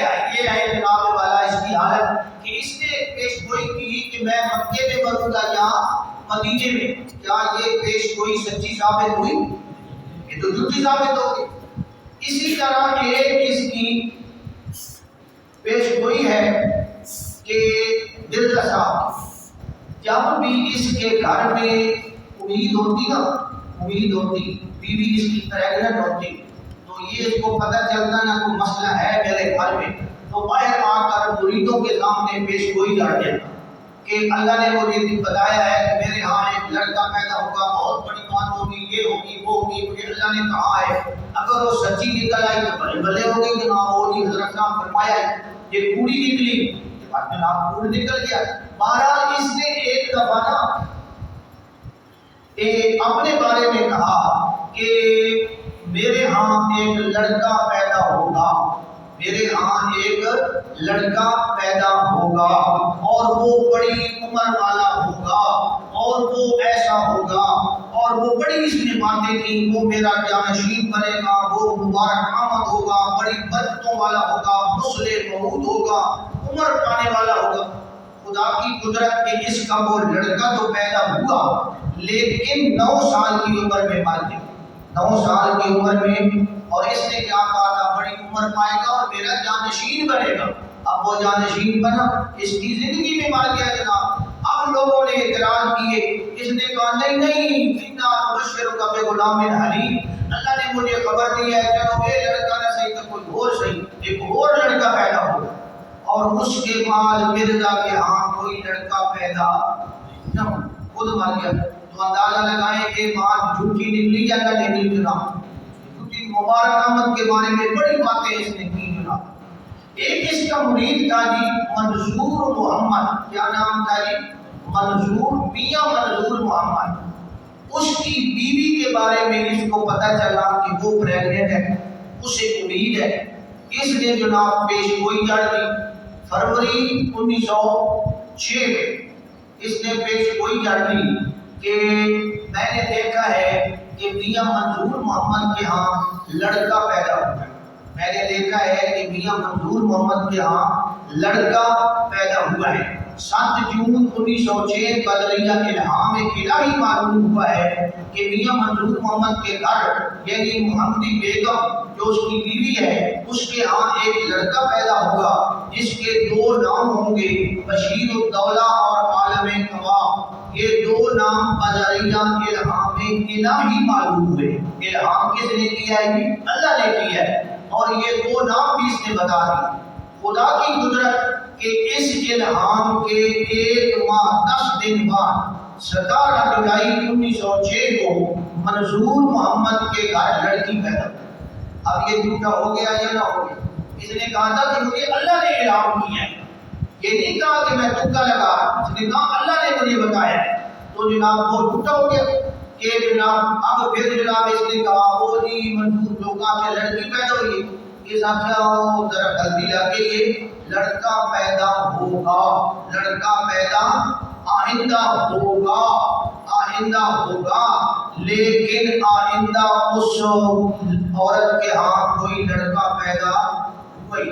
ہے جناب والا اس کی حالت کہ اس نے پیش گوئی کی کہ میں مکے میں مروں گا یا مدینے میں۔ کیا یہ پیش گوئی سچی ثابت ہوئی؟ یہ تو جھوٹی ثابت ہو گئی۔ اسی طرح ایک اس کی پیش گوئی ہے کہ مرزا صاحب جب بھی اس کے گھر میں امید ہوتی نا، امید ہوتی، بیوی اس کی پریگننٹ ہوتی، تو یہ اس کو پتہ چلتا نا کوئی مسئلہ ہے میرے گھر میں، تو باہر آ کر مریدوں کے سامنے پیش گوئی کر دیتا کہ اللہ نے مجھے بتایا ہے کہ میرے ہاں ایک لڑکا پیدا ہوگا، بہت بڑی بات ہوگی، یہ ہوگی، وہ ہوگی، مجھے اللہ نے کہا ہے۔ اگر وہ سچی نکل آئی تو بھلے بھلے ہوگی کہ نام وہ جی حضرت صاحب فرمایا ہے، یہ کوڑی نکلی، بعد میں نام کوڑ نکل گیا۔ بہرحال اس نے ایک دفعہ نا اپنے بارے میں کہا کہ میرے ہاں ایک لڑکا پیدا ہوگا، میرے ہاں ایک لڑکا پیدا ہوگا اور وہ بڑی عمر والا ہوگا اور وہ ایسا ہوگا، اور وہ بڑی اس نے باتیں کی، وہ میرا جانشین بنے گا، وہ مبارک آمد ہوگا، بڑی برکتوں والا ہوگا، مسلم موعود ہوگا، عمر پانے والا ہوگا۔ خدا کی قدرت کے اس کا وہ لڑکا تو پیدا ہوا لیکن 9 سال کی عمر میں مر گیا، 9 سال کی عمر میں۔ اور اس نے کیا کہا تھا بڑی عمر پائے گا اور میرا جانشین بنے گا۔ اب وہ جانشین بنا، اس کی زندگی میں مر گیا جناب۔ اب لوگوں نے اعتراض کیے، اس نے کہا نہیں نہیں، انا نبشرک بغلام حلیم، اللہ نے مجھے خبر دی ہے، چلو یہ لڑکا نہ صحیح تو کوئی اور صحیح، ایک اور لڑکا پیدا ہوگا۔ اور اس کے بعد مرزا کے ہاں کوئی لڑکا پیدا نہ ہو، خود مر گیا۔ تو اندازہ لگائیں کہ بات جھوٹی نکلی یا نہ نکلی جناب۔ جھوٹی مبارک احمد کے بارے میں بڑی باتیں اس نے کی جناب۔ ایک اس کا مرید تھا جی منظور محمد، کیا نام تھا جی؟ منظور، میاں منظور محمد۔ اس کی بیوی کے بارے میں اس کو پتہ چلا کہ وہ پریگننٹ ہے، اسے امید ہے، اس نے جناب پیش گوئی کر دی۔ فروری 1906 میں اس نے پیش گوئی کر دی کہ میں نے دیکھا ہے کہ میاں منظور محمد کے ہاں لڑکا پیدا ہوا ہے، میں نے دیکھا ہے کہ میاں منظور محمد کے ہاں لڑکا پیدا ہوا ہے۔ 7 جون 1906 بدریہ الہام الہی معلوم ہوا ہے کہ میاں منظور محمد کے گھر یعنی محمدی بیگم جو اس کی بیوی ہے، اس کے ہاں ایک لڑکا پیدا ہوگا جس کے 2 نام ہوں گے، بشیر الدولہ اور عالم قوام۔ یہ 2 نام بدریہ الہام الہی معلوم ہوئے۔ الہام کس نے کیا ہے؟ اللہ نے کیا ہے۔ اور یہ دو نام بھی اس نے بتا دی۔ خدا کی قدرت کہ اس الہام کے 1 ماہ 10 دن بعد 17 جولائی 1906 کو منظور محمد کے گھر لڑکی پیدا ہوئی۔ اب یہ جھوٹا ہو گیا یا نہ ہو گیا؟ اس نے کہا تھا کہ مجھے اللہ نے الہام کیا ہے، یہ نہیں کہا کہ میں تکا لگا، اس نے کہا اللہ نے مجھے بتایا ہے۔ تو جناب وہ جھوٹا ہو گیا کہ جناب اب پھر جناب اس نے کہا وہ جی منظور لوگاں سے لڑکی پیدا ہوئی، یہ ساتھیا ہو ذرا جلدی لا کے یہ لڑکا پیدا ہوگا، لڑکا پیدا آئندہ ہوگا، آئندہ ہوگا، لیکن آئندہ اس عورت کے ہاں کوئی لڑکا پیدا ہوئی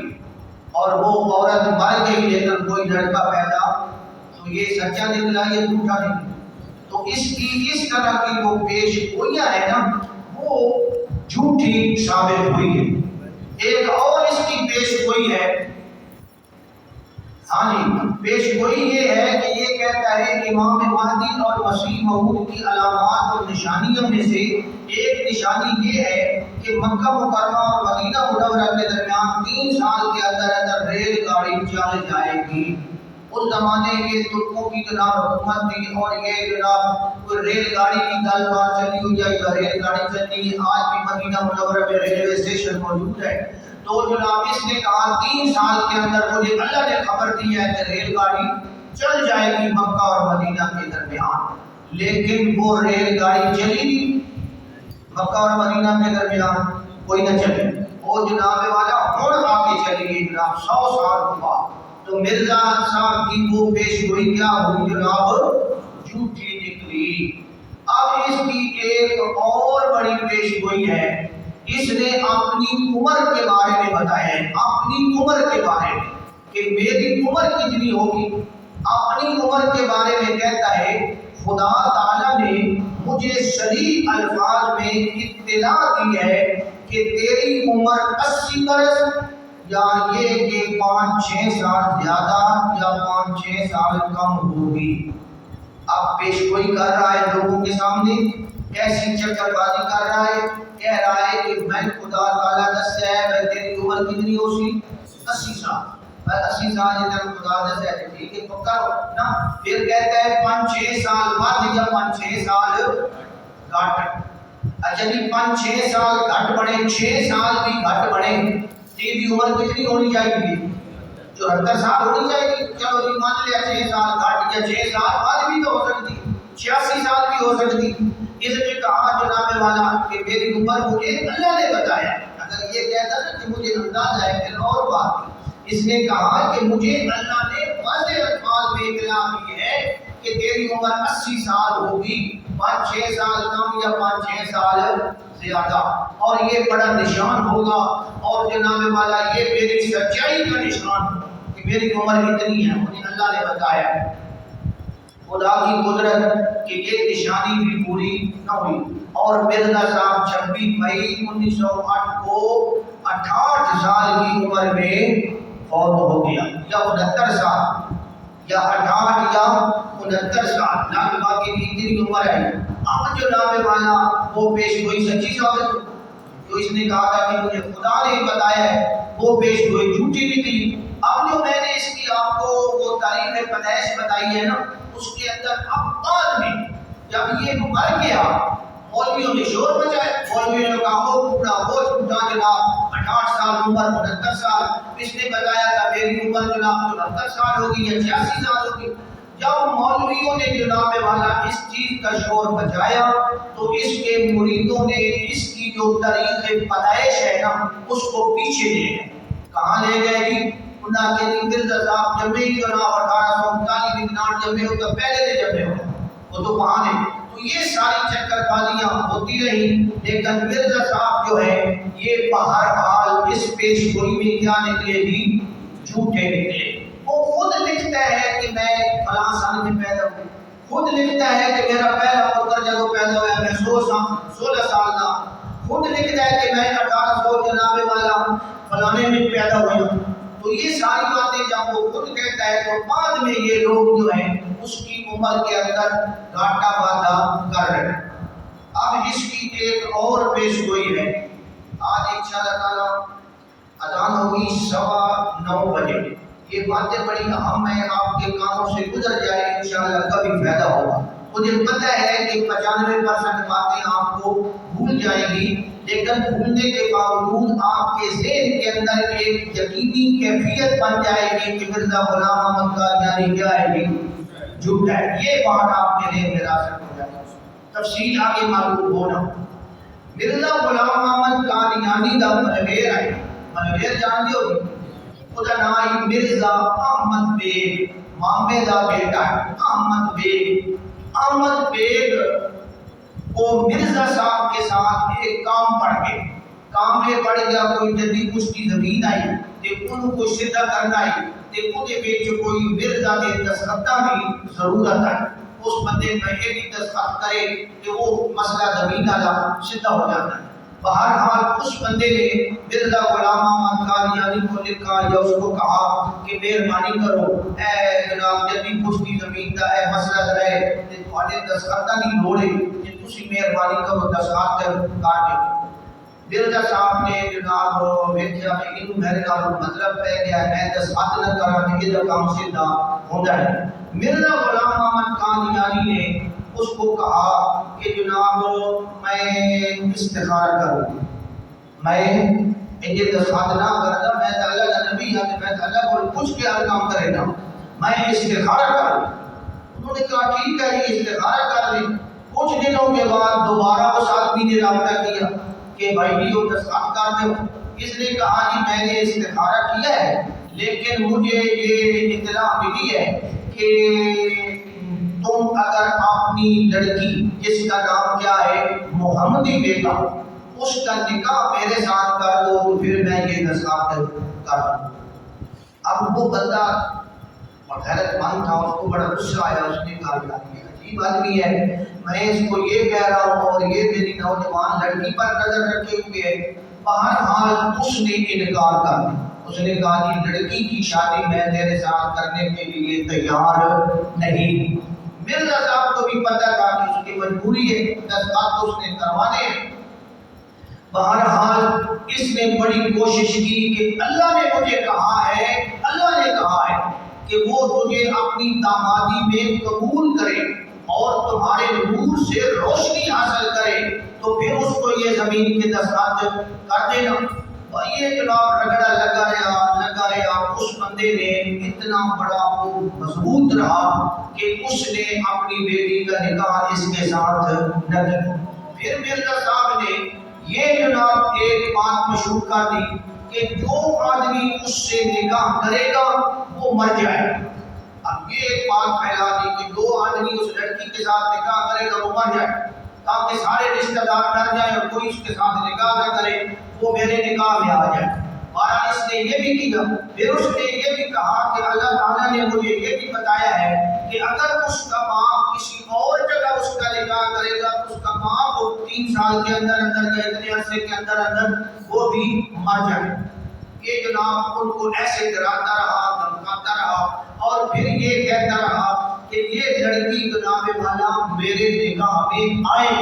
اور وہ عورت مر گئی لیکن کوئی لڑکا پیدا، تو یہ سچا نکلا یہ جھوٹا نکلا؟ تو اس کی اس طرح کی وہ پیش گوئیاں ہے نا وہ جھوٹی ثابت ہوئی ہے۔ ایک اور اس کی پیش گوئی ہے، ہاں جی پیش گوئی یہ ہے کہ یہ کہتا ہے کہ امام مہدی اور مسیح موعود کی علامات اور نشانیوں میں سے ایک نشانی یہ ہے کہ مکہ مکرمہ اور مدینہ منورہ کے درمیان 3 سال کے اندر اندر ریل گاڑی چل جائے گی۔ اس زمانے کے ترکوں کی جناب حکومت تھی اور یہ جناب ریل گاڑی کی گل بات چلی ہوئی ہے یا ریل گاڑی چلی ہے، آج بھی مدینہ منورہ میں ریلوے اسٹیشن موجود ہے۔ تو جناب اس نے کہا 3 سال کے اندر مجھے اللہ نے خبر دی ہے کہ ریل گاڑی چل جائے گی مکہ اور مدینہ کے درمیان، لیکن وہ ریل گاڑی چلی نہیں مکہ اور مدینہ کے درمیان کوئی نہ چلے، وہ جناب والا ہن آ کے چلی گئی جناب 100 سال ہوا۔ تو مرزا صاحب کی وہ پیش گوئی کیا ہوئی جناب؟ جھوٹی نکلی۔ اب اس کی ایک اور بڑی پیش گوئی ہے، اس نے اپنی عمر کے بارے میں بتایا ہے، اپنی عمر کے بارے میں کہ میری عمر کتنی ہوگی۔ اپنی عمر کے بارے میں کہتا ہے خدا تعالیٰ نے مجھے صریح الفاظ میں اطلاع دی ہے کہ تیری عمر 80 برس یا یہ کہ 5-6 سال زیادہ یا 5-6 سال کم ہوگی۔ اب پیش گوئی کر رہا ہے لوگوں کے سامنے، ایسی چکر بازی کر رہا ہے، کہہ رہا ہے کہ میں خدا تعالیٰ دس ہے میں تیری عمر کتنی ہو سی 80 سال، 80 سال جب خدا دس ہے ٹھیک ہے پکا نا۔ پھر کہتا ہے 5-6 سال بعد یا 5-6 سال گھٹ، اچھا جی 5-6 سال گھٹ بڑھے 6 سال بھی گھٹ بڑھے، تیری عمر کتنی ہونی چاہیے؟ 74 سال ہونی چاہیے۔ چلو جی مان لیا 6 سال گھٹ یا 6 سال بعد بھی تو ہو سکتی، 86 سال بھی ہو سکتی۔ اس نے کہا جناب والا کہ میری عمر مجھے اللہ نے بتایا۔ اگر یہ کہتا نا کہ مجھے اندازہ ہے پھر اور بات، اس نے کہا کہ مجھے اللہ نے واضح الفاظ میں اطلاع دی ہے کہ تیری عمر 80 سال ہوگی، 5-6 سال کم یا 5-6 سال زیادہ، اور یہ بڑا نشان ہوگا اور جناب والا یہ میری سچائی کا نشان کہ میری عمر اتنی ہے، مجھے اللہ نے بتایا ہے۔ خدا کی قدرت کہ یہ نشانی بھی پوری نہ ہوئی اور مرزا صاحب 26 مئی 1908 کو 68 سال کی عمر میں فوت ہو گیا، یا 69 سال یا 68 یا 69 سال نہ باقی اتنی عمر ہے۔ اب جو نام والا وہ پیش گوئی سچی ثابت، جو اس نے کہا تھا کہ مجھے خدا نے بتایا ہے وہ پیش گوئی جھوٹی نکلی۔ اب جو میں نے اس کی آپ کو وہ تاریخ پیدائش بتائی ہے نا، اس کے اندر اب بعد میں جب یہ مر گیا مولویوں نے شور مچایا، مولویوں نے کہا وہ پورا وہ جھوٹا جناب 68 سال عمر 69 سال، اس نے بتایا تھا میری عمر جناب 69 سال ہوگی یا 86 سال ہوگی۔ جب مولویوں نے جناب والا اس چیز کا شور بچایا تو اس کے مریدوں نے اس کی جو تاریخ پیدائش ہے نا اس کو پیچھے لے گئے۔ کہاں لے گئے جی؟ انہاں کے مرزا صاحب جب ہی جناب 1839 میں جب ہو تو پہلے سے جب ہو وہ تو وہاں نے، تو یہ ساری چکر بازیاں ہوتی رہی، لیکن مرزا صاحب جو ہے یہ بہرحال اس پیش گوئی میں کیا نکلے گی؟ جھوٹے نکلے۔ وہ خود لکھتا ہے کہ میں فلاں سال میں پیدا ہوں، خود لکھتا ہے کہ میرا پہلا پتر جب پیدا ہوا میں 16 سال کا، خود لکھتا ہے کہ میں 1800 جناب والا فلانے میں پیدا ہوا ہوں۔ تو یہ ساری باتیں جب وہ خود کہتا ہے تو بعد میں یہ لوگ جو ہیں اس کی عمر کے اندر گھاٹا بادھا کر رہے ہیں۔ اب اس کی ایک اور پیش گوئی ہے، آج انشاءاللہ تعالیٰ اذان ہوگی 9:15 بجے. یہ باتیں بڑی اہم ہیں، آپ کے کانوں سے گزر جائے انشاءاللہ کبھی فائدہ ہوگا. مجھے پتہ ہے کہ 95% باتیں آپ کو بھول جائیں گی، لیکن بھولنے کے باوجود آپ کے ذہن کے اندر ایک یقینی کیفیت بن جائے گی کہ مرزا غلام احمد قادیانی کیا ہے جی؟ جھوٹا ہے. یہ بات آپ کے لیے وراثت ہو جائے گی. تفصیل آگے معلوم ہونا. مرزا غلام احمد قادیانی دا ملویر ہے. ملویر جان دیو گی؟ خدا نائی مرزا احمد بیگ، مامے دا بیٹا ہے احمد بیگ. احمد بیگ کو مرزا صاحب کے ساتھ ایک کام پڑ گئے. کام یہ پڑ گیا کوئی جدی کشتی زمین آئی تے انہوں کو سدھا کرنا ہے تے اودے وچ کوئی مرزا دے دستخطاں دی ضرورت ہے. اس بندے میں یہ بھی دستخط کرے کہ وہ مسئلہ زمین والا سدھا ہو جاتا ہے. بہرحال اس بندے نے مرزا غلام احمد قادیانی کو لکھا یا اس کو کہا کہ مہربانی کرو اے جناب جدی کشتی زمین دا ہے مسئلہ ہے تے تواڈے دستخطاں دی لوڑ ہے کہ تسی مہربانی کرو دستخط کر دیو. مرزا صاحب نے جناب ویکھیا کہ اینوں میرے نال مطلب پہ گیا ہے دستخط نہ کراں تے یہ کام سیدھا ہوندا ہے. مرزا غلام احمد قادیانی نے اس کو کہا کہ جناب میں استخارہ کروں، میں یہ دستخط نہ کرتا، میں تو اللہ کا نبی ہوں، میں تو اللہ کو پوچھ کے ہر کام کرے گا، میں استخارہ کروں. انہوں نے کہا ٹھیک ہے یہ استخارہ کر لیں. کچھ دنوں کے بعد دوبارہ اس آدمی نے رابطہ کیا کہ بھائی یہ دستخط کر دو. اس نے کہا جی میں نے استخارہ کیا ہے لیکن مجھے یہ اطلاع ملی ہے کہ تم اگر اپنی لڑکی جس کا نام کیا ہے محمدی بیٹا اس کا نکاح میرے ساتھ کر دو تو پھر میں یہ دستخط کر دوں. اب وہ بندہ غیرت مند تھا، اس کو بڑا غصہ آیا. اس نے کہا عجیب آدمی ہے، میں اس کو یہ کہہ رہا ہوں اور یہ میری نوجوان لڑکی پر نظر رکھے ہوئے ہے. بہرحال اس نے انکار کر دیا. اس نے کہا کہ لڑکی کی شادی میں تیرے ساتھ کرنے کے لیے تیار نہیں. مرزا صاحب کو بھی پتہ تھا کہ اس کی مجبوری ہے، دستخط تو اس نے کروانے. بہرحال اس نے بڑی کوشش کی کہ اللہ نے مجھے کہا ہے، اللہ نے کہا ہے کہ وہ تجھے اپنی دامادی میں قبول کرے اور تمہارے نور سے روشنی حاصل کرے تو پھر اس کو یہ زمین کے دستخط کر دینا. یہ جناب رگڑا لگا رہا. اس بندے نے اتنا بڑا مضبوط رہا کہ اس نے اپنی بیٹی کا نکاح اس کے ساتھ نہ کیا. پھر مرزا صاحب نے یہ جناب ایک بات مشہور کر دی کہ جو آدمی اس سے نکاح کرے گا وہ مر جائے. اب یہ ایک بات پھیلا دی کہ دو آدمی اس لڑکی کے ساتھ نکاح کرے گا وہ مر جائے تاکہ سارے رشتہ دار ڈر جائیں اور کوئی اس کے ساتھ نکاح نہ کرے، وہ میرے نکاح میں آ جائے. اور اس نے یہ بھی کیا. پھر اس نے یہ بھی کہا کہ اللہ تعالیٰ نے مجھے یہ بھی بتایا ہے کہ اگر اس کا باپ کسی اور جگہ اس کا نکاح کرے گا تو اس کا باپ 3 سال کے اندر یا اتنے عرصے کے اندر وہ بھی مر جائے. یہ جناب ان کو ایسے ڈراتا رہا، دھمکاتا رہا اور پھر یہ کہتا رہا کہ یہ لڑکی جناب والا میرے نکاح میں آئے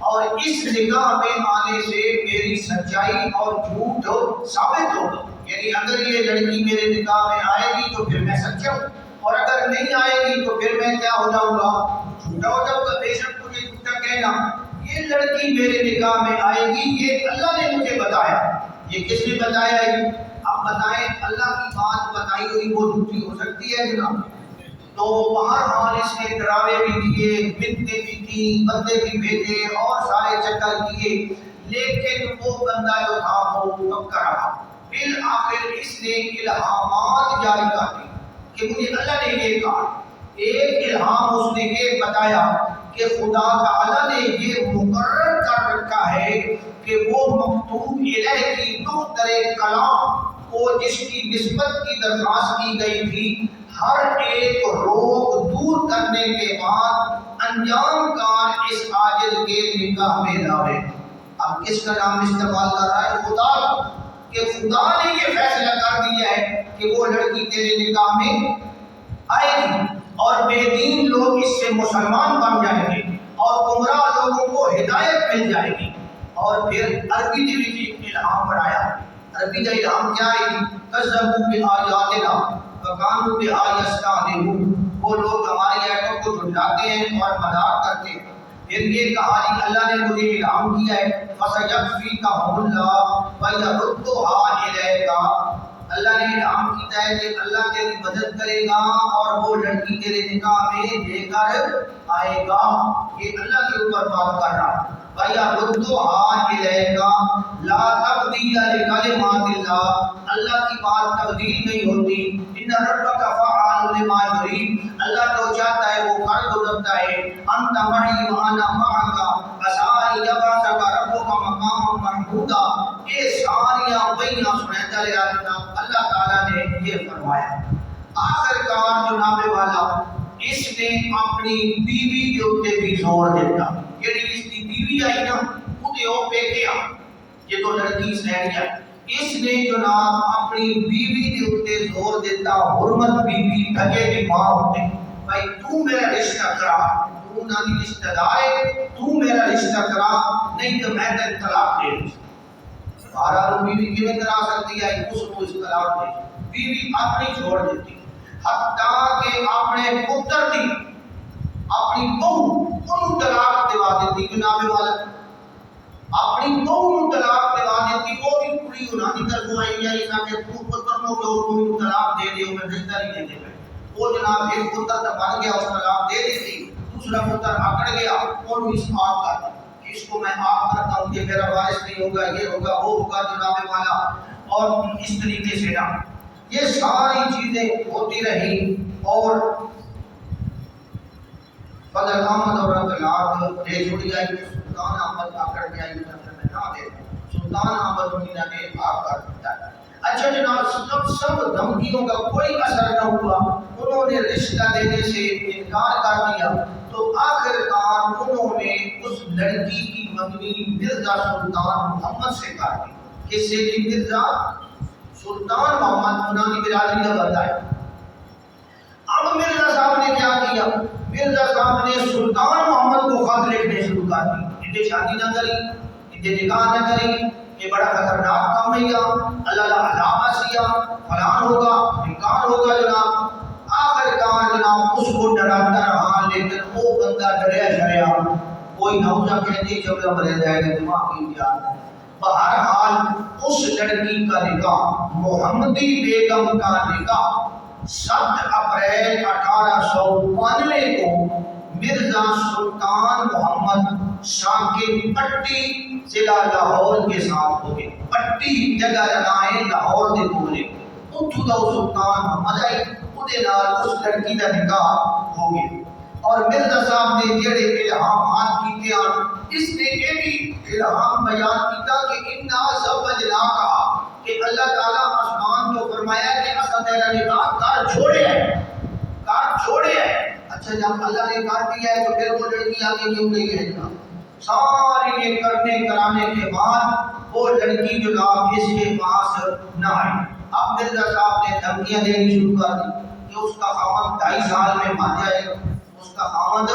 اور اس نکاح میں آنے سے میری سچائی اور جھوٹ ثابت ہوگا. یعنی اگر یہ لڑکی میرے نکاح میں آئے گی تو پھر میں سچا ہوں اور اگر نہیں آئے گی تو پھر میں کیا ہو جاؤں گا؟ جھوٹا ہو جاؤں گا. بے شک مجھے جھوٹا کہنا. یہ لڑکی میرے نکاح میں آئے گی یہ اللہ نے مجھے بتایا. یہ کس نے بتایا ہے؟ اب بتائیں اللہ کی بات بتائی ہوئی وہ جھوٹی ہو سکتی ہے جناب؟ تو بہرحال اس نے ڈراوے بھی دیے، بنتیں بھی کی، بندے بھی بھیجے اور سارے چکر کیے لیکن وہ بندہ جو تھا وہ پکا رہا. بالآخر اس نے الہامات جاری کر دی کہ مجھے اللہ نے یہ کہا. ایک الہام اس نے یہ بتایا کہ خدا تعالیٰ نے یہ مقرر کر رکھا ہے کہ وہ مکتوب الہ کی دختر کلام کو جس کی نسبت کی درخواست کی گئی تھی ہر ایک روک دور کرنے کے بعد انجام کار اس عاجز کے نکاح میں لاوے. اب کس کا نام استعمال کر رہا ہے؟ خدا. کہ خدا نے یہ فیصلہ کر دیا ہے کہ وہ لڑکی تیرے نکاح میں آئے گی اور بے دین لوگ اس سے مسلمان بن جائیں گے اور گمراہ لوگوں کو ہدایت مل جائے گی. اور پھر عربی الہام بڑھایا. عربی کا الہام کیا ہے؟ کذبوا بآیاتنا وکانوا بها یستهزئون، وہ لوگ ہماری آیتوں کو جھٹلاتے ہیں اور مذاق کرتے ہیں۔ پھر یہ کہانی اللہ نے مجھے الہام کیا ہے، فَسَيَكْفِيكَهُمُ اللَّهُ وَيَرُدُّهَا إِلَيْكَ، اللہ نے الہام کیا ہے کہ اللہ تیری مدد کرے گا اور وہ لڑکی تیرے نکاح میں لے کر آئے گا۔ یہ اللہ کے اوپر بات کر رہا ہے۔ وَيَرُدُّهَا إِلَيْكَ لَا تَبْدِيلَ لِكَلِمَاتِ اللَّهِ، اللہ کی بات تبدیل نہیں ہوتی۔ إِنَّ رَبَّكَ فَعَّالٌ لِمَا يُرِيدُ، اللہ جو چاہتا ہے وہ کر گزرتا ہے۔ أَنْتَ مَعِي وَأَنَا مَعَكَ عَسَىٰ أَن يَبْعَثَكَ رَبُّكَ مَقَامًا مَحْمُودًا، یہ ساریاں وہیاں سناتا رہا جناب اللہ تعالیٰ نے یہ فرمایا۔ آخر کار جناب والا اس نے اپنی بیوی کے اوپر بھی زور دیتا، یعنی اس کی بیوی آئی نا وہ بیٹیا، یہ تو لڑکی سہریا، اس نے جناب اپنی بیوی کے اوپر زور دیتا، حرمت بیوی بھگے کی ماں ہوتے، بھائی تو میرا رشتہ کرا، تو نہ رشتہ دار ہے، تو میرا رشتہ کرا نہیں تو میں تیرے طلاق دے دوں۔ بہرحال بیوی کیوں کرا سکتی ہے، اس کو اس طلاق دے، بیوی اپنی چھوڑ دیتی، حتیٰ کہ اپنے پتر دی اپنی بہو انہوں طلاق دیوا دیتی جناب والا، اپنی بہو طلاق دیوا دیتی، وہ بھی پوری انہاں دی طرف آئی یا اس کہ تو پتر نو جو طلاق دے دیو میں رشتہ نہیں دے دے، وہ جناب ایک پتر تو بن گیا، اس طلاق دے دیتی، دوسرا پتر آکڑ گیا، انہوں اس آپ کا اس کو میں آپ کرتا ہوں کہ میرا وارث نہیں ہوگا، یہ ہوگا وہ ہوگا جناب والا، اور اس طریقے سے نا یہ ساری چیزیں ہوتی رہی، اور بدر احمد اور طلاق دے چھوڑی آئی، سلطان احمد آ کر کے آئی میں نہ دے، سلطان احمد مدینہ نے آ کر دیا۔ اچھا جناب سب دھمکیوں کا کوئی اثر نہ ہوا، انہوں نے رشتہ دینے سے انکار کر دیا، تو آخر کار انہوں نے اس لڑکی کی منگنی مرزا سلطان محمد سے کر دی۔ کس سے کی؟ مرزا سلطان محمد، انہوں کی برادری کا بندہ ہے۔ اب مرزا صاحب نے کیا کیا؟ مرزا صاحب نے سلطان محمد کو خط لکھنے شروع کر دی، انہیں شادی نہ کری، انہیں نکاح نہ کری، یہ بڑا خطرناک کام ہے، اللہ عذاب آسیا فلان ہوگا، انکار ہوگا جناب۔ آخر کار جناب اس کو ڈراتا رہا، لیکن وہ بندہ ڈریا شریا کوئی نہ ہوتا کہتے جب مرے جائے گا دماغ کی یاد ہے۔ بہرحال اس لڑکی کا نکاح، محمدی بیگم کا نکاح 7 اپریل 1892 کو مرزا سلطان محمد شاکر پٹی ضلع لاہور کے ساتھ ہو گئے۔ پٹی جگہ جگہ لاہور دے کولے اتھوں دا سلطان محمد آئی، اودے نال اس لڑکی دا نکاح ہو گیا۔ اور مرزا صاحب نے جڑے الہامات کیتے ہیں، اس نے یہ بھی الہام بیان کیتا کہ انا زوجناکا، کہ اللہ تعالیٰ آسمان کو فرمایا کہ اسا تیرا نکاح کر چھوڑے ہے، کر چھوڑے ہے۔ اچھا جب اللہ نے کر دیا ہے تو پھر وہ لڑکی آگے کیوں گئی ہے جناب؟ ساری یہ کرنے کرانے کے بعد وہ لڑکی جناب اس کے پاس نہ آئی۔ اب مرزا صاحب نے دھمکیاں دینی شروع کر دی کہ اس کا خاوند 2.5 سال میں مر جائے گا، اس کا خاوند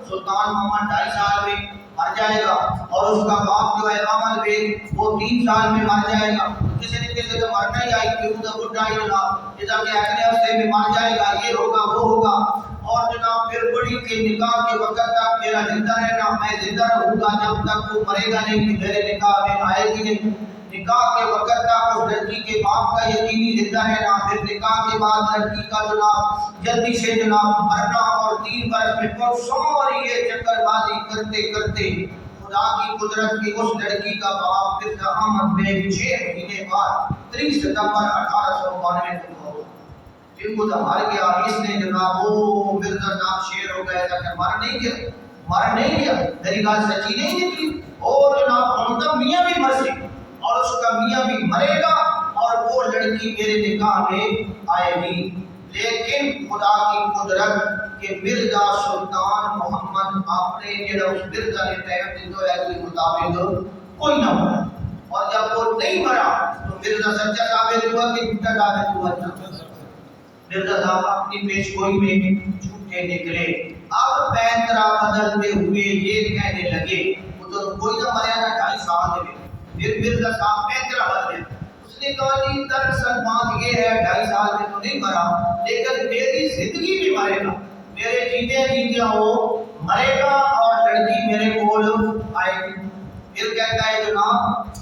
سلطان محمد 2.5 سال میں مر جائے گا، اور اس کا باپ جو ہے عمل بیگ وہ 3 سال میں مر جائے گا۔ کسی نے کسی کو مرنا ہی آئی کہ وہ بڑھا ہی جناب جیسا کہ اگلے ہفتے میں مر جائے گا، یہ ہوگا وہ ہوگا، اور جناب پھر بڑی کے نکاح کے وقت تک میرا زندہ رہنا، میں زندہ رہوں گا جب تک وہ مرے گا نہیں کہ میرے نکاح میں آئے گی نہیں۔ نکاح کے وقت تک اس لڑکی کے باپ کا یقینی زندہ رہنا، پھر نکاح کے بعد لڑکی کا جناب جلدی سے جناب مرنا، اور 3 برس میں بہت ساری یہ چکر بازی کرتے کرتے خدا کی قدرت کی اس لڑکی کا باپ مرزا احمد بیگ 6 مہینے بعد 30 ستمبر 1892 کو ہوا۔ پھر وہ مر گیا۔ اس نے جناب وہ مرزا صاحب شیر ہو گئے تھا کہ مر نہیں گیا، مر نہیں گیا، میری بات سچی نہیں نکلی، اور جناب ہم تو میاں بھی مرسی اور اس کا میاں بھی مرے گا، اور وہ لڑکی میرے نکاح میں آئے گی۔ لیکن خدا کی قدرت کہ مرزا سلطان محمد اپنے جڑا اس مرزا نے ٹائم دیتا ہے کے مطابق کوئی نہ مرا، اور جب وہ نہیں مرا تو مرزا سچا ثابت ہوا کہ جھوٹا ثابت ہوا۔ مرزا صاحب اپنی پیش گوئی میں جھوٹے نکلے۔ اب پینترا بدلتے ہوئے یہ کہنے لگے وہ تو کوئی نہ مریا نہ 2.5 سال میں، پھر مرزا صاحب پینترا بدلے، اس اس نے کہا جی دراصل بات یہ ہے 2.5 سال میں تو نہیں مرا لیکن میری زندگی میں مرے گا، میرے جیتے جیتے وہ مرے گا اور لڑکی میرے کول آئے گی۔ پھر کہتا ہے جناب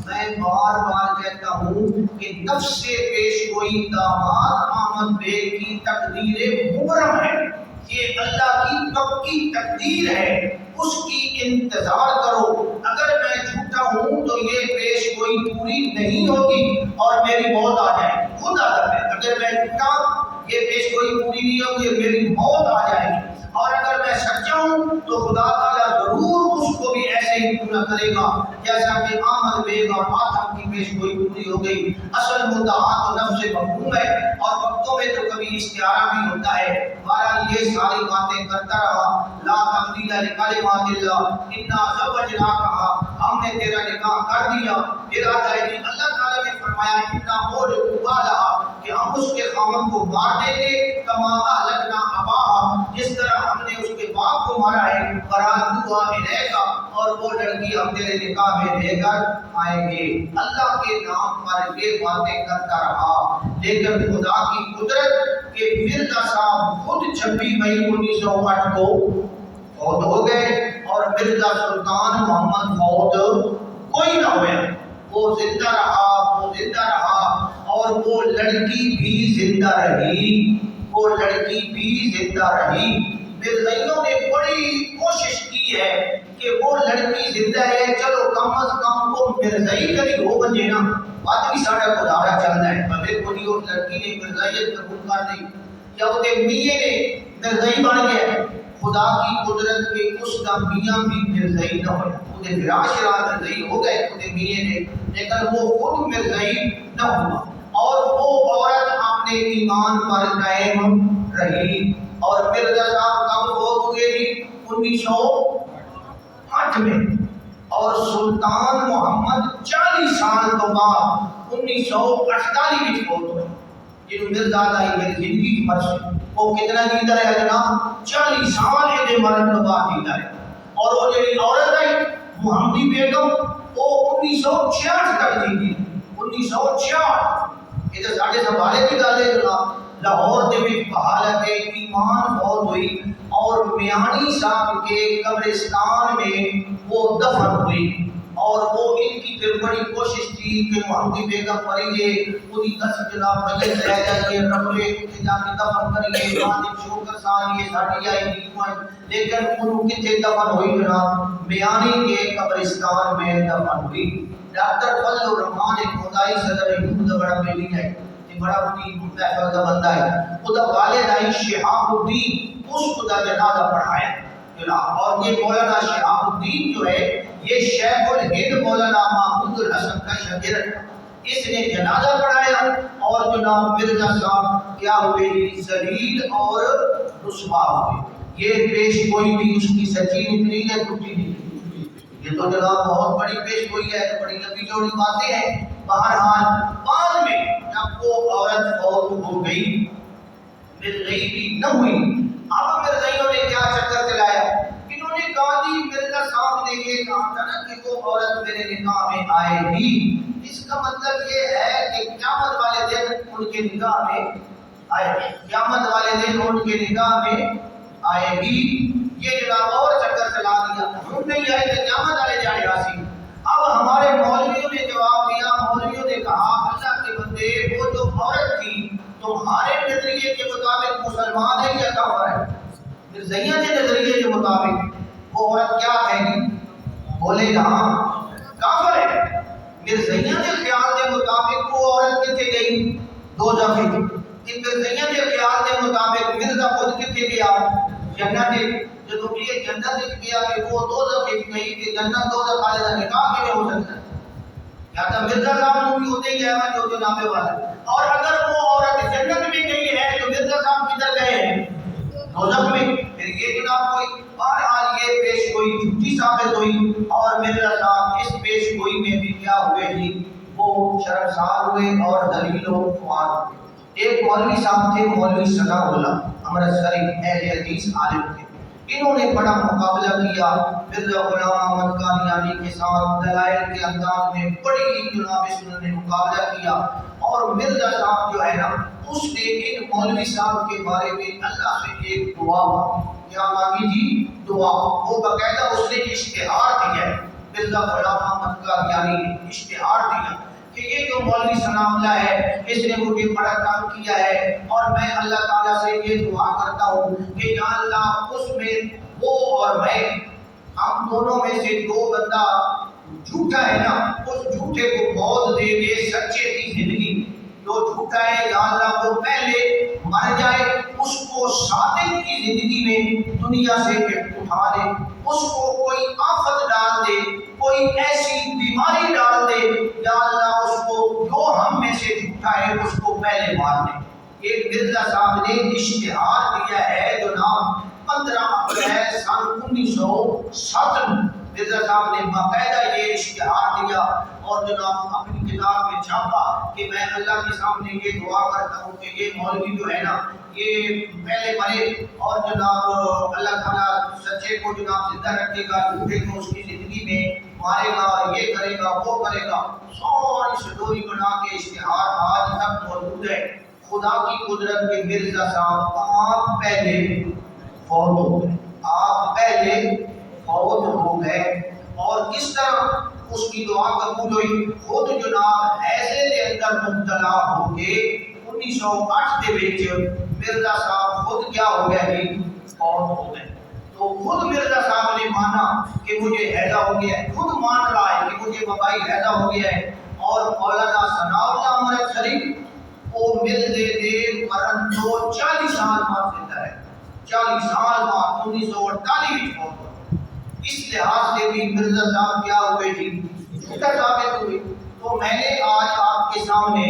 میں بار بار کہتا ہوں کہ نفس سے پیش گوئی داماد احمد بیگ کی تقدیر مبرم ہے، یہ اللہ کی پکی تقدیر ہے، اس کی انتظار کرو۔ اگر میں جھوٹا ہوں تو یہ پیش گوئی پوری نہیں ہوگی اور میری موت آ جائے گی، خود آدم ہے، اگر میں جھوٹا یہ پیش گوئی پوری نہیں ہوگی میری موت آ جائے گی، اور اگر میں سچا ہوں تو خدا تعالیٰ ضرور اس کو بھی ایسے ہی پورا کرے گا جیسا کہ احمد بیگ اور آدم کی پیش گوئی پوری ہو گئی۔ اصل مدعا تو نفس مفہوم ہے اور وقتوں میں تو کبھی استعارہ بھی ہوتا ہے۔ بہرحال یہ ساری باتیں کرتا رہا، لا تبدیل لکلمات اللہ انا زوجناکہا، ہم نے تیرا نکاح کر دیا۔ پھر آتا ہے کہ اللہ تعالیٰ نے فرمایا انا مولدوہا، کہ ہم اس کے خاوند کو مار دیں گے، کما اہلکنا اباہا، جس طرح ہم نے اس کے باپ کو مارا ہے، فرادوہا الیکا، اور وہ لڑکی ہم تیرے نکاح میں لے کر آئیں گے۔ اللہ کے نام پر یہ باتیں کرتا رہا، لیکن خدا کی قدرت کہ مرزا صاحب خود 26 مئی 1908 کو فوت ہو گئے اور مرزا سلطان محمد فوت کوئی نہ ہوئے، وہ زندہ رہا، وہ زندہ رہا، اور وہ لڑکی بھی زندہ رہی، وہ لڑکی بھی زندہ رہی۔ مرزائیوں نے بڑی کوشش کی ہے کہ وہ لڑکی زندہ ہے، چلو کم از کم وہ مرزائی کبھی ہو بنے نا، بات بھی ساڑھا گزارا چلنا ہے، بلے کوئی اور لڑکی نے مرزائیت قبول کر دی یا وہ میاں نے مرزائی بن گیا۔ خدا کی قدرت کے اس کا میاں بھی مرزائی نہ ہویا، انہیں فراش رات مرزائی ہو گئے انہیں میاں نے، لیکن وہ خود مرزائی نہ ہوا، اور وہ عورت اپنے ایمان پر قائم رہی۔ اور مرزا صاحب کب فوت ہوئے تھی؟ 1908 میں، اور سلطان محمد 40 سال تو بعد 1948 میں فوت ہوئے۔ جنہوں مرزا آئی میری زندگی کی مرض وہ کتنا جیتا ہے جناب؟ 40 سال کے مرن تو بعد جیتا ہے۔ اور وہ جڑی عورت ہے محمدی بیگم، وہ 1966 تک جیتی، 1966۔ یہ تو ساڑھے سنبھالے کی گل ہے جناب۔ لاہور دے وچ بحالت ایمان فوت ہوئی اور میانی صاحب کے قبرستان میں وہ دفن ہوئی، اور وہ ان کی پھر بڑی کوشش تھی کہ محمدی بیگم مریے پوری دس جناب میت رہ جائیے، رکھے کتے جا کے دفن کریے، مالک شوکر سان یہ ساڑھی آئی نہیں ہوئی، لیکن انہوں کتے دفن ہوئی جناب؟ میانی کے قبرستان میں دفن ہوئی۔ ڈاکٹر فضل الرحمان ایک خدائی صدر ہند بڑا بیلی ہے، بڑا محفل کا بندہ ہے، خدا والد آئی شہاب الدین، اس خدا جنازہ پڑھایا جناب۔ اور یہ مولانا شہاب الدین جو ہے یہ شیخ الہند مولانا محمود الحسن کا شاگرد، اس نے جنازہ پڑھایا، اور جناب مرزا صاحب کیا ہوئے جی؟ ذلیل اور رسوا ہوئے۔ یہ پیش گوئی بھی اس کی سچی نکلی ہے، ٹوٹی نہیں۔ یہ تو جناب بہت بڑی پیش گوئی ہے، بڑی لمبی چوڑی باتیں ہیں۔ بہرحال بعد میں جب وہ عورت فوت ہو گئی، مرزائی بھی نہ ہوئی، اب مرزائیوں نے کیا چکر چلایا؟ انہوں نے کہا جی مرزا صاحب نے یہ کہا تھا نا کہ وہ عورت میرے نکاح میں آئے گی، اس کا مطلب یہ ہے کہ قیامت والے دن ان کے نکاح میں آئے گی، قیامت والے دن ان کے نکاح میں آئے گی۔ یہ جناب اور چکر چلا دیا، ہم نہیں آئے کہ قیامت والے جائے راسی۔ اب ہمارے مولویوں نے جواب دیا، مولویوں نے کہا اللہ کے بندے وہ جو عورت تھی تمہارے نظریے کے مطابق مسلمان ہے یا کافر ہے؟ مرزائیوں کے نظریے کے مطابق وہ عورت کیا کہے گی؟ بولے نا کافر ہے۔ مرزائیوں کے خیال کے مطابق وہ عورت کتنے گئی؟ دوزخ میں۔ ان مرزائیوں کے خیال کے مطابق مرزا خود کتنے گیا؟ جنت۔ جب یہ جنت گیا کہ وہ دوزخ گئی کہ جنت دوزخ والے کا نکاح کیسے ہو سکتا ہے؟ یا تو مرزا صاحب بھی ہوتے ہی گیا جو جنابے والا، اور اگر وہ عورت جنت میں گئی ہے تو مرزا صاحب کدھر گئے ہیں؟ دوزخ میں۔ پھر یہ جناب کوئی بہرحال یہ پیش گوئی جھوٹی ثابت ہوئی، اور مرزا صاحب اس پیش گوئی میں بھی کیا ہوئے جی؟ وہ شرمسار ہوئے اور ذلیل و خوار ہوئے۔ ایک مولوی صاحب تھے، مولوی صلاح اللہ امرتسری، اہل حدیث عالم تھے، انہوں نے بڑا مقابلہ کیا مرزا غلام احمد قادیانی کے ساتھ، دلائل کے انداز میں بڑی جناب اس نے مقابلہ کیا، اور مرزا صاحب جو ہے نا اس نے ان مولوی صاحب کے بارے میں اللہ سے ایک دعا مانگی۔ کیا مانگی جی؟ دعا۔ وہ باقاعدہ اس نے اشتہار دیا ہے، مرزا غلام احمد قادیانی نے اشتہار دیا کہ یہ جو مولوی سلام اللہ ہے اس نے مجھے بڑا کام کیا ہے، اور میں اللہ تعالیٰ سے یہ دعا کرتا ہوں کہ یا اللہ اس میں وہ اور میں، ہم دونوں میں سے جو بندہ جھوٹا ہے نا اس جھوٹے کو موت دے دے، سچے کی زندگی، جو جھوٹا ہے یا اللہ وہ پہلے مر جائے، اس کو صادق کی زندگی میں دنیا سے اٹھا دے، اس کو کوئی آفت ڈال دے، کوئی ایسی بیماری ڈال دے، یا اللہ اس کو جو ہم میں سے جھوٹا ہے اس کو پہلے مار دے۔ یہ مرزا صاحب نے اشتہار دیا ہے جناب 15 اپریل سن 1907 میں۔ مرزا صاحب نے باقاعدہ یہ اشتہار دیا اور جناب اپنی کتاب میں چھاپا کہ میں اللہ کے سامنے یہ دعا کرتا ہوں کہ یہ مولوی جو ہے نا یہ پہلے مرے، اور جناب اللہ تعالیٰ سچے کو جناب زندہ رکھے گا، جھوٹے کو اس کی زندگی میں مارے گا، یہ کرے گا وہ کرے گا۔ ساری سٹوری بنا کے اشتہار آج تک موجود ہے۔ خدا کی قدرت کے مرزا صاحب آپ پہلے فوت ہو گئے، آپ پہلے فوت ہو گئے، اور کس طرح اس کی دعا قبول ہوئی؟ خود جناب حیضے کے اندر مبتلا ہو کے 1908 کے وچ مرزا صاحب خود کیا ہو گئے جی؟ فوت ہو گئے۔ تو خود مرزا صاحب نے مانا کہ مجھے حیضہ ہو گیا ہے، خود مان رہا ہے کہ مجھے وبائی حیضہ ہو گیا ہے، اور مولانا ثناء اللہ مرد شریف وہ مرزے دے مرن تو 40 سال بعد زندہ ہے، 40 سال بعد 1948 میں فوت ہوا۔ اس لحاظ سے بھی مرزا صاحب کیا ہوئے جی؟ جھوٹا ثابت ہوئے۔ تو میں نے آج آپ کے سامنے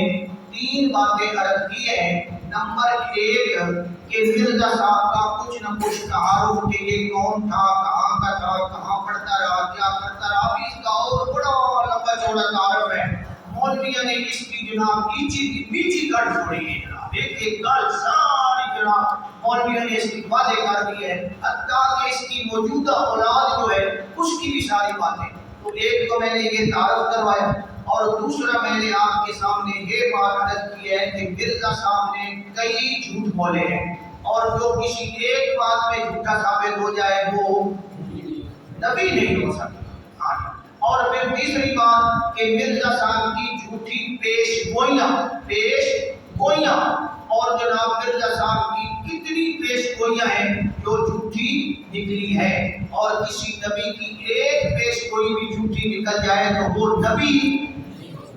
3 باتیں عرض کی ہیں۔ نمبر 1 کہ مرزا صاحب کا کچھ نہ کچھ تعارف کہ یہ کون تھا، کہاں کا تھا، کہاں پڑھتا رہا، کیا کرتا رہا، ابھی اس کا اور بڑا لمبا چوڑا تعارف ہے۔ مولویوں نے اس کی جناب بیچی کر چھوڑی ہے جناب، ایک گل ساری جناب مولویوں نے اس کی واضح کر دی ہے، حتیٰ کہ اس کی موجودہ اولاد جو ہے اس کی بھی ساری باتیں۔ تو ایک تو میں نے یہ تعارف کروایا، اور دوسرا میں نے آپ کے سامنے یہ بات عرض کی ہے کہ مرزا صاحب نے کئی جھوٹ بولے ہیں، اور جو کسی ایک بات میں جھوٹا ثابت ہو جائے وہ نبی نہیں ہو سکتا۔ اور پھر تیسری بات کہ مرزا صاحب کی جھوٹی پیش گوئیاں، اور جناب مرزا صاحب کی کتنی پیش گوئیاں ہیں جو جھوٹی نکلی ہے، اور کسی نبی کی ایک پیش گوئی بھی جھوٹی نکل جائے تو وہ نبی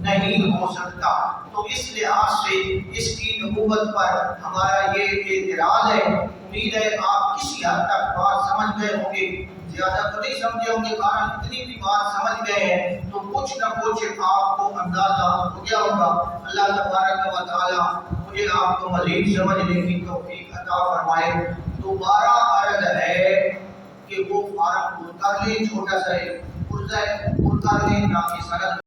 نہیں ہو سکتا۔ تو اس لحاظ سے اس کی نبوت پر ہمارا یہ اعتراض ہے۔ امید ہے آپ کسی حد تک بات سمجھ گئے ہوں گے، زیادہ تو نہیں سمجھے ہوں گے، کہاں اتنی بھی بات سمجھ گئے ہیں تو کچھ نہ کچھ آپ کو اندازہ ہو گیا ہوگا۔ اللہ تبارک و تعالیٰ مجھے آپ کو مزید سمجھنے کی توفیق عطا فرمائے۔ دوبارہ عرض ہے کہ وہ فارم پر کر لیں، چھوٹا سا ایک پرزہ ہے، پر کر لیں تاکہ سند